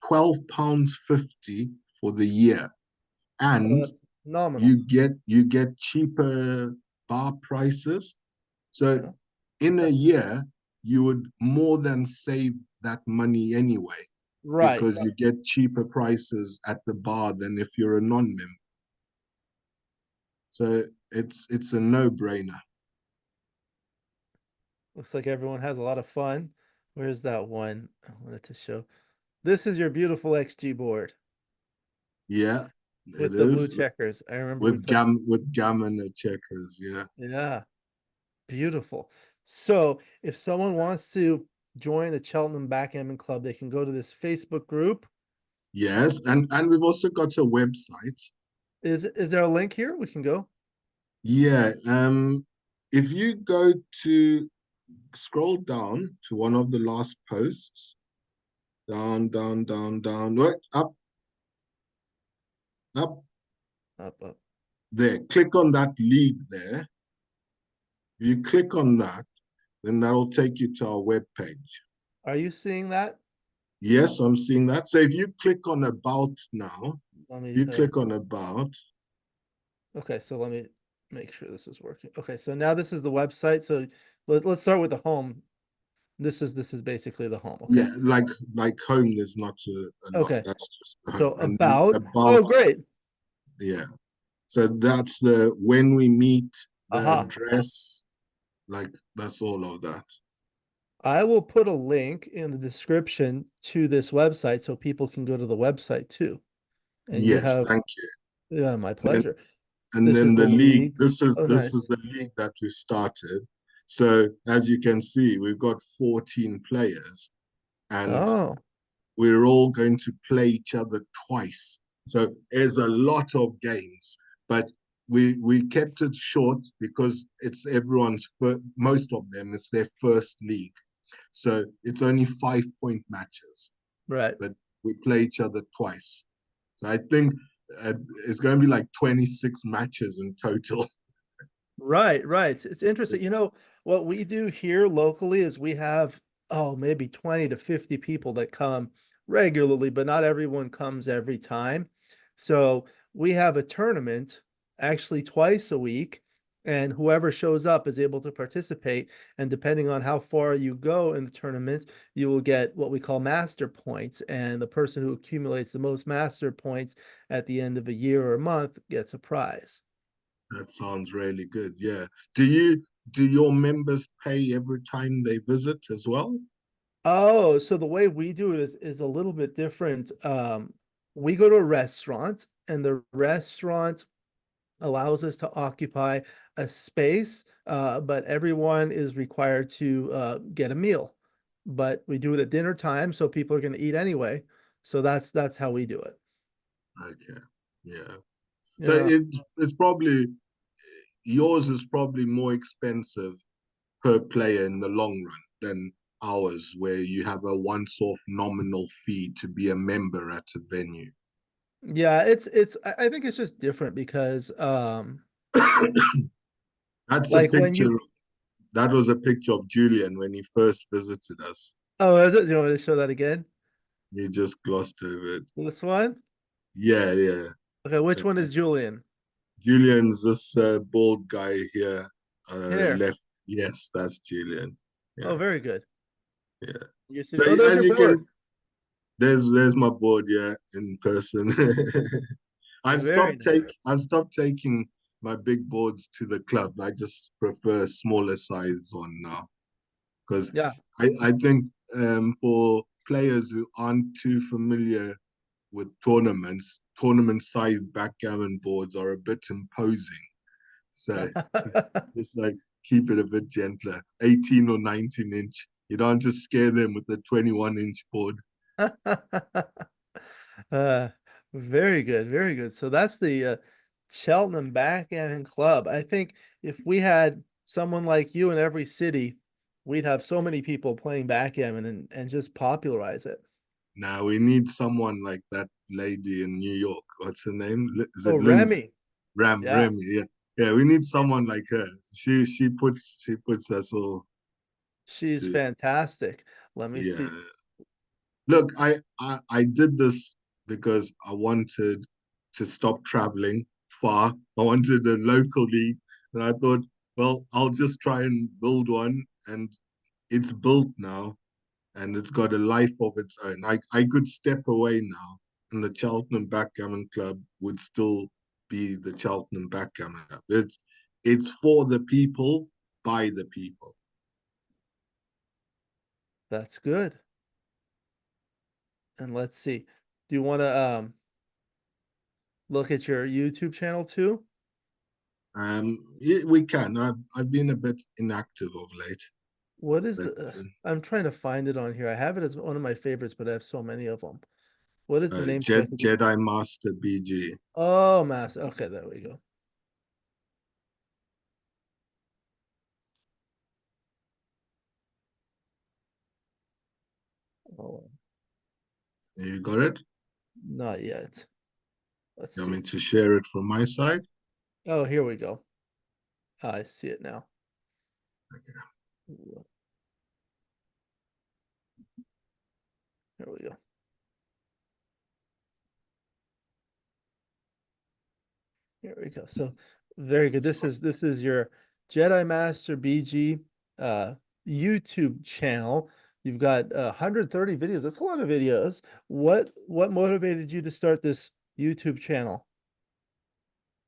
S2: £12.50 for the year,
S1: Oh,
S2: and
S1: that's nominal.
S2: you get cheaper bar prices. So
S1: Yeah.
S2: in a year, you would more than save that money anyway,
S1: Right.
S2: because you get cheaper prices at the bar than if you're a non-member. So it's a no-brainer.
S1: Looks like everyone has a lot of fun. Where's that one? I wanted to show. This is your beautiful XG board
S2: Yeah, it
S1: with the blue
S2: is
S1: checkers. I remember we put,
S2: with gammon checkers. Yeah.
S1: yeah, beautiful. So if someone wants to join the Cheltenham Backgammon Club, they can go to this Facebook group.
S2: Yes, and we've also got a website.
S1: Is there a link here? We can go.
S2: Yeah. If you go to scroll down to one of the last posts, down, down, down, down, right, up, up
S1: Up, up.
S2: there. Click on that league there. If you click on that, then that'll take you to our web page.
S1: Are you seeing that?
S2: Yes, I'm seeing that. So if you click on about now,
S1: Let me,
S2: you click on about.
S1: okay, so let me make sure this is working. Okay, so now this is the website. So let's start with the home. This is basically the home. Okay.
S2: Yeah, like home, there's not a lot.
S1: Okay.
S2: That's just the
S1: So
S2: home. And then
S1: about,
S2: about,
S1: oh, great.
S2: yeah. So that's the when we meet, the
S1: Aha.
S2: address, like that's all of that.
S1: I will put a link in the description to this website so people can go to the website too. And you
S2: Yes,
S1: have,
S2: thank you.
S1: yeah, my
S2: And then
S1: pleasure.
S2: and
S1: This is
S2: then
S1: the
S2: the league,
S1: league. Oh,
S2: this is
S1: nice.
S2: the league that we started. So as you can see, we've got 14 players and
S1: Oh,
S2: we're all going to play each other twice. So there's a lot of games, but we kept it short because it's everyone's most of them it's their first league, so it's only 5 point matches,
S1: right.
S2: but we play each other twice. So I think it's going to be like 26 matches in total.
S1: Right, right. It's interesting. What we do here locally is we have, oh, maybe 20 to 50 people that come regularly, but not everyone comes every time. So we have a tournament actually twice a week, and whoever shows up is able to participate. And depending on how far you go in the tournament, you will get what we call master points. And the person who accumulates the most master points at the end of a year or a month gets a prize.
S2: That sounds really good. Yeah. Do your members pay every time they visit as well?
S1: Oh, so the way we do it is a little bit different. We go to a restaurant, and the restaurant allows us to occupy a space, but everyone is required to get a meal. But we do it at dinner time, so people are going to eat anyway. So that's how we do it.
S2: Okay. Yeah. So
S1: Yeah.
S2: it's probably yours is probably more expensive per player in the long run than ours, where you have a once-off nominal fee to be a member at a venue.
S1: Yeah, I think it's just different because
S2: That's a
S1: like when
S2: picture.
S1: you,
S2: That was a picture of Julian when he first visited us.
S1: oh, is it? Do you want me to show that again?
S2: You just glossed over it.
S1: This one?
S2: Yeah, yeah.
S1: Okay, which
S2: So
S1: one is Julian?
S2: Julian's this bald guy here,
S1: Here.
S2: left. Yes, that's Julian.
S1: Oh,
S2: Yeah,
S1: very good.
S2: yeah.
S1: You're
S2: So
S1: sitting, oh, there's
S2: as
S1: your
S2: you can,
S1: board.
S2: there's my board. Yeah, in person.
S1: Very nice.
S2: I've stopped taking my big boards to the club. I just prefer smaller size one now because
S1: Yeah.
S2: I think for players who aren't too familiar with tournaments, tournament sized backgammon boards are a bit imposing. So just like keep it a bit gentler. 18 or 19-inch. You don't just scare them with a 21-inch board.
S1: Uh, very good, very good. So that's the Cheltenham Backgammon Club. I think if we had someone like you in every city, we'd have so many people playing backgammon and just popularize it.
S2: Now we need someone like that lady in New York. What's her name? Is
S1: Oh,
S2: it Lindsay?
S1: Remy. Yeah,
S2: Remy, yeah. Yeah, we need
S1: she's
S2: someone like her. She puts us all
S1: she's
S2: to,
S1: fantastic. Let me
S2: yeah.
S1: see.
S2: Look, I did this because I wanted to stop traveling far. I wanted a local league, and I thought, well, I'll just try and build one, and it's built now, and it's got a life of its own. I could step away now, and the Cheltenham Backgammon Club would still be the Cheltenham Backgammon Club. It's for the people, by the people.
S1: That's good. And let's see. Do you want to look at your YouTube channel too?
S2: Yeah, we can. I've been a bit inactive of late,
S1: What is
S2: but
S1: the I'm trying to find it on here. I have it as one of my favorites, but I have so many of them. What is the name so I can just
S2: Jedi Master BG.
S1: Oh, mass. Okay, there we go. Oh,
S2: You got it?
S1: not yet. Let's
S2: You want
S1: see.
S2: me to share it from my side?
S1: Oh, here we go. I see it now. Here we go. Here we go. So very good. This is your Jedi Master BG uh YouTube channel. You've got 130 videos. That's a lot of videos. What motivated you to start this YouTube channel?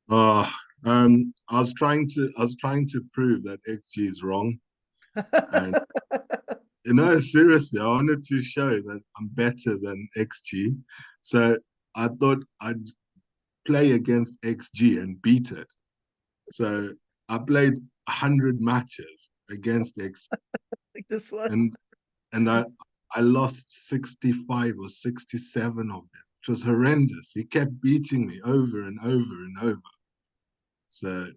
S2: Oh, I was trying to prove that XG is wrong, and seriously, I wanted to show that I'm better than XG. So I thought I'd play against XG and beat it. So I played 100 matches against XG,
S1: Like this one.
S2: and and I lost 65 or 67 of them. It was horrendous. He kept beating me over and over and over. So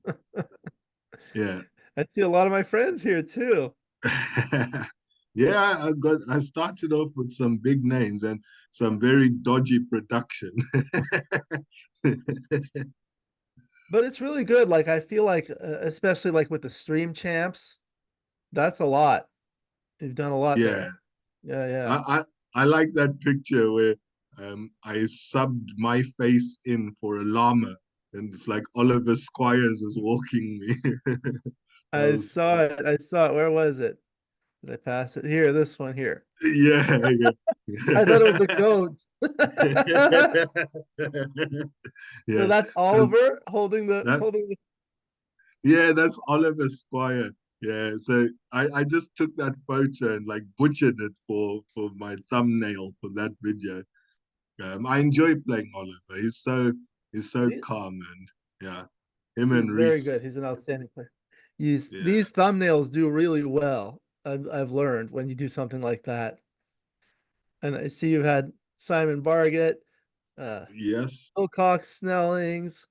S2: yeah.
S1: I see a lot of my friends here too.
S2: Yeah, I started off with some big names and some very dodgy production.
S1: But it's really good. Like I feel like especially like with the stream champs, that's a lot. You've done a lot
S2: Yeah.
S1: there. Yeah, yeah.
S2: I like that picture where I subbed my face in for a llama and it's like Oliver Squires is walking me. That
S1: I
S2: was
S1: saw it. I saw it. Where was it? Did I pass it? Here, this one here.
S2: yeah,
S1: I thought it was a
S2: yeah.
S1: goat. So
S2: Yeah.
S1: that's
S2: Because
S1: Oliver holding the
S2: that
S1: holding the
S2: yeah, that's Oliver Squire. Yeah, so I just took that photo and like butchered it for my thumbnail for that video. I enjoy playing Oliver. He's so
S1: he-
S2: calm and yeah, him and
S1: he's very
S2: Reese.
S1: good. He's an outstanding player. These
S2: Yeah.
S1: these thumbnails do really well. I've learned when you do something like that. And I see you had Simon Bargett, uh
S2: Yes.
S1: Wilcox Snellings.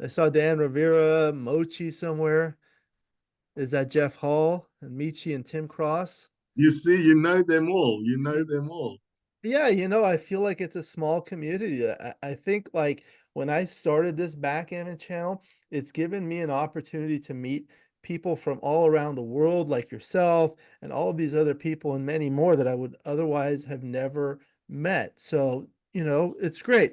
S1: I saw Dan Rivera, Mochi somewhere. Is that Jeff Hall and Michi and Tim Cross?
S2: You see, you know them all. You know them all.
S1: Yeah, I feel like it's a small community. I think like when I started this backgammon channel, it's given me an opportunity to meet people from all around the world, like yourself and all of these other people and many more that I would otherwise have never met. So, it's great.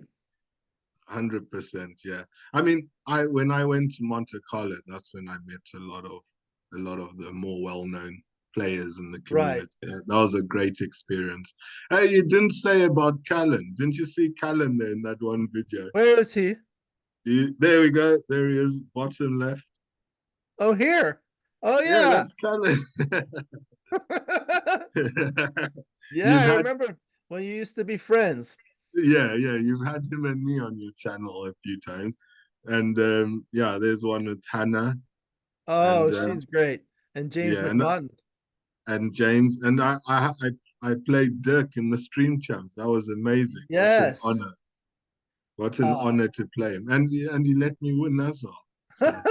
S2: 100%. Yeah. I mean, I when I went to Monte Carlo, that's when I met a lot of the more well-known players in the
S1: Right.
S2: community. That was a great experience. Hey, you didn't say about Callan. Didn't you see Callan there in that one video?
S1: Where is he?
S2: There we go. There he is, bottom left.
S1: Oh, here. Oh,
S2: Yeah,
S1: yeah.
S2: that's Callan.
S1: Yeah,
S2: You've
S1: I
S2: had
S1: remember when you used to be friends.
S2: yeah, you've had him and me on your channel a few times. And yeah, there's one with Hannah
S1: Oh,
S2: and
S1: she's great. And James
S2: yeah,
S1: McNaughton.
S2: and James and I played Dirk in the Stream Champs. That was amazing. What an
S1: Yes.
S2: honor! What an
S1: Uh,
S2: honor to play him, and he let me win as well. So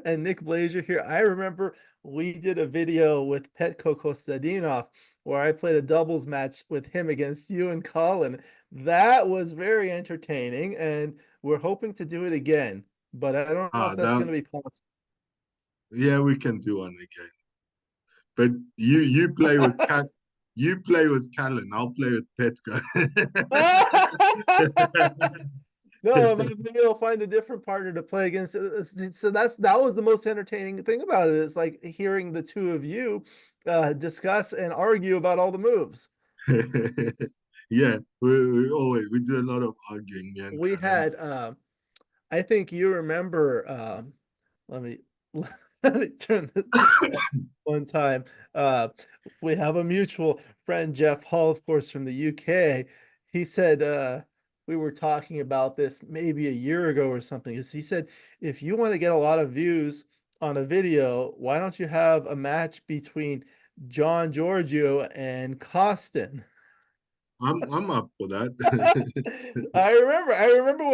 S1: and Nick Blazer here. I remember we did a video with Petko Kostadinov where I played a doubles match with him against you and Colin. That was very entertaining, and we're hoping to do it again. But I don't know if that's
S2: that
S1: going to be possible.
S2: yeah, we can do one again. But you play with Cat. You play with Callan. I'll play with Petko.
S1: No, maybe I'll find a different partner to play against. So that was the most entertaining thing about it. It's like hearing the two of you discuss and argue about all the moves.
S2: Yeah, we do a lot of arguing, me
S1: We
S2: and
S1: had I think you remember let me Turn this one time. Uh, we have a mutual friend, Jeff Hall, of course, from the UK. He said, we were talking about this maybe a year ago or something. He said, if you want to get a lot of views on a video, why don't you have a match between John Georgiou and Costin?
S2: I'm up for that.
S1: I remember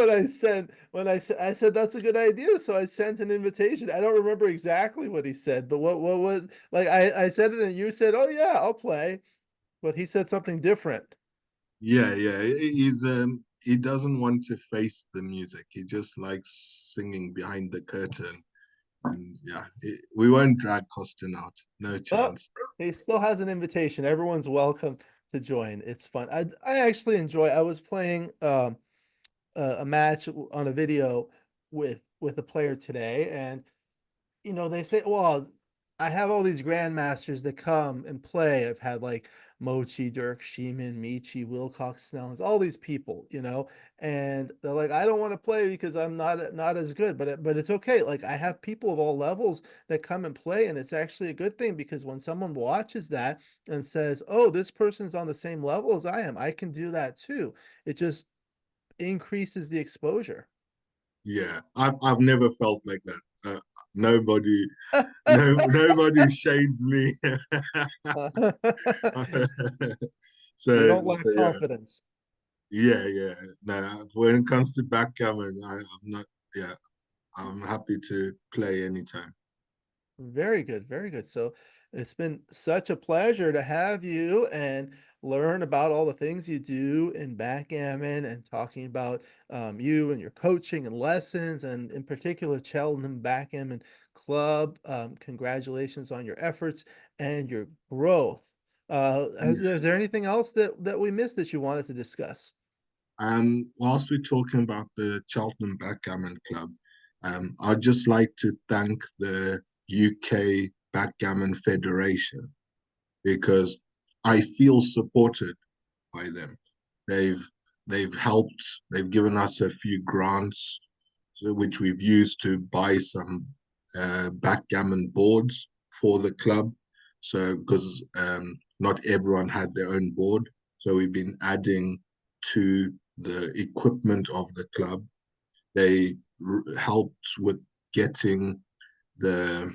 S1: when I said that's a good idea, so I sent an invitation. I don't remember exactly what he said, but what was like I said it and you said, "Oh yeah, I'll play." But he said something different.
S2: Yeah, yeah. He doesn't want to face the music. He just likes singing behind the curtain. And yeah, we won't drag Costin out. No
S1: But
S2: chance.
S1: he still has an invitation. Everyone's welcome to join. It's fun. I actually enjoy. I was playing a match on a video with a player today, and they say, well, I have all these grandmasters that come and play. I've had like Mochi, Dirk, Sheeman, Michi, Wilcox, Snellings, all these people, and they're like, I don't want to play because I'm not as good, but it's okay. Like I have people of all levels that come and play, and it's actually a good thing because when someone watches that and says, oh, this person's on the same level as I am, I can do that too. It just increases the exposure.
S2: Yeah, I've never felt like that. Nobody, no, nobody shades me.
S1: You
S2: So,
S1: don't lack
S2: so yeah,
S1: confidence.
S2: yeah, yeah. No, when it comes to backgammon, I'm not. Yeah, I'm happy to play anytime.
S1: Very good, very good. So it's been such a pleasure to have you and learn about all the things you do in backgammon and talking about you and your coaching and lessons, and in particular Cheltenham Backgammon Club. Congratulations on your efforts and your growth. Is there anything else that we missed that you wanted to discuss?
S2: Whilst we're talking about the Cheltenham Backgammon Club, I'd just like to thank the UK Backgammon Federation because I feel supported by them. They've they've helped. They've given us a few grants, which we've used to buy some backgammon boards for the club. So because not everyone had their own board, so we've been adding to the equipment of the club. They helped with getting the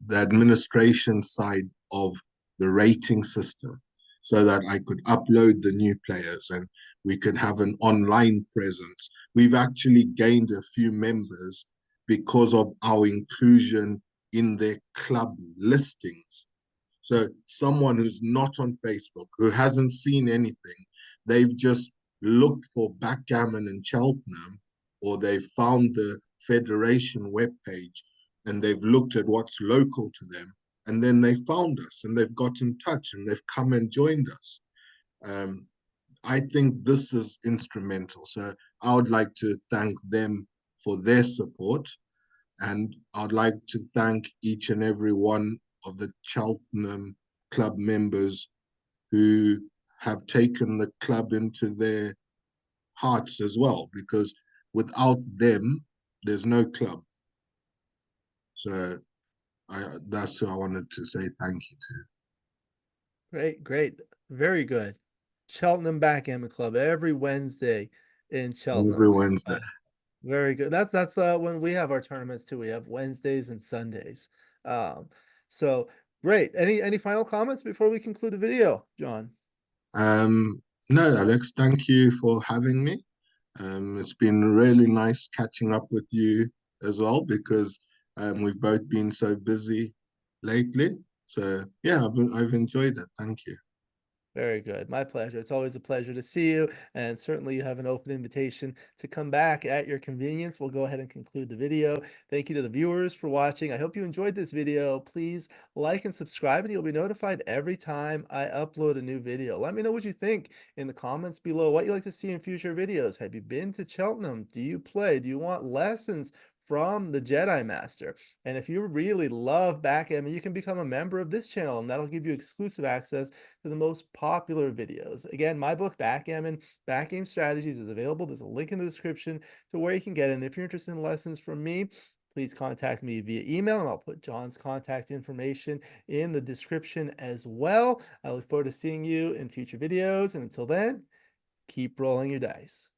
S2: the administration side of the rating system so that I could upload the new players and we could have an online presence. We've actually gained a few members because of our inclusion in their club listings. So someone who's not on Facebook, who hasn't seen anything, they've just looked for backgammon in Cheltenham, or they've found the Federation webpage and they've looked at what's local to them, and then they found us and they've got in touch and they've come and joined us. Um, I think this is instrumental. So I would like to thank them for their support. And I'd like to thank each and every one of the Cheltenham club members who have taken the club into their hearts as well, because without them, there's no club. So that's who I wanted to say thank you
S1: Great, great. Very good. Cheltenham Backgammon Club every Wednesday in
S2: to
S1: Cheltenham.
S2: every Wednesday.
S1: Very good. That's when we have our tournaments too. We have Wednesdays and Sundays. Um, so great. Any final comments before we conclude the video, John?
S2: No, Alex, thank you for having me. It's been really nice catching up with you as well because we've both been so busy lately. So yeah, I've enjoyed it. Thank you.
S1: Very good. My pleasure. It's always a pleasure to see you, and certainly you have an open invitation to come back at your convenience. We'll go ahead and conclude the video. Thank you to the viewers for watching. I hope you enjoyed this video. Please like and subscribe, and you'll be notified every time I upload a new video. Let me know what you think in the comments below, what you'd like to see in future videos. Have you been to Cheltenham? Do you play? Do you want lessons from the Jedi Master? And if you really love backgammon, you can become a member of this channel, and that'll give you exclusive access to the most popular videos. Again, my book, Backgammon, Backgame Strategies, is available. There's a link in the description to where you can get it. And if you're interested in lessons from me, please contact me via email, and I'll put John's contact information in the description as well. I look forward to seeing you in future videos, and until then, keep rolling your dice.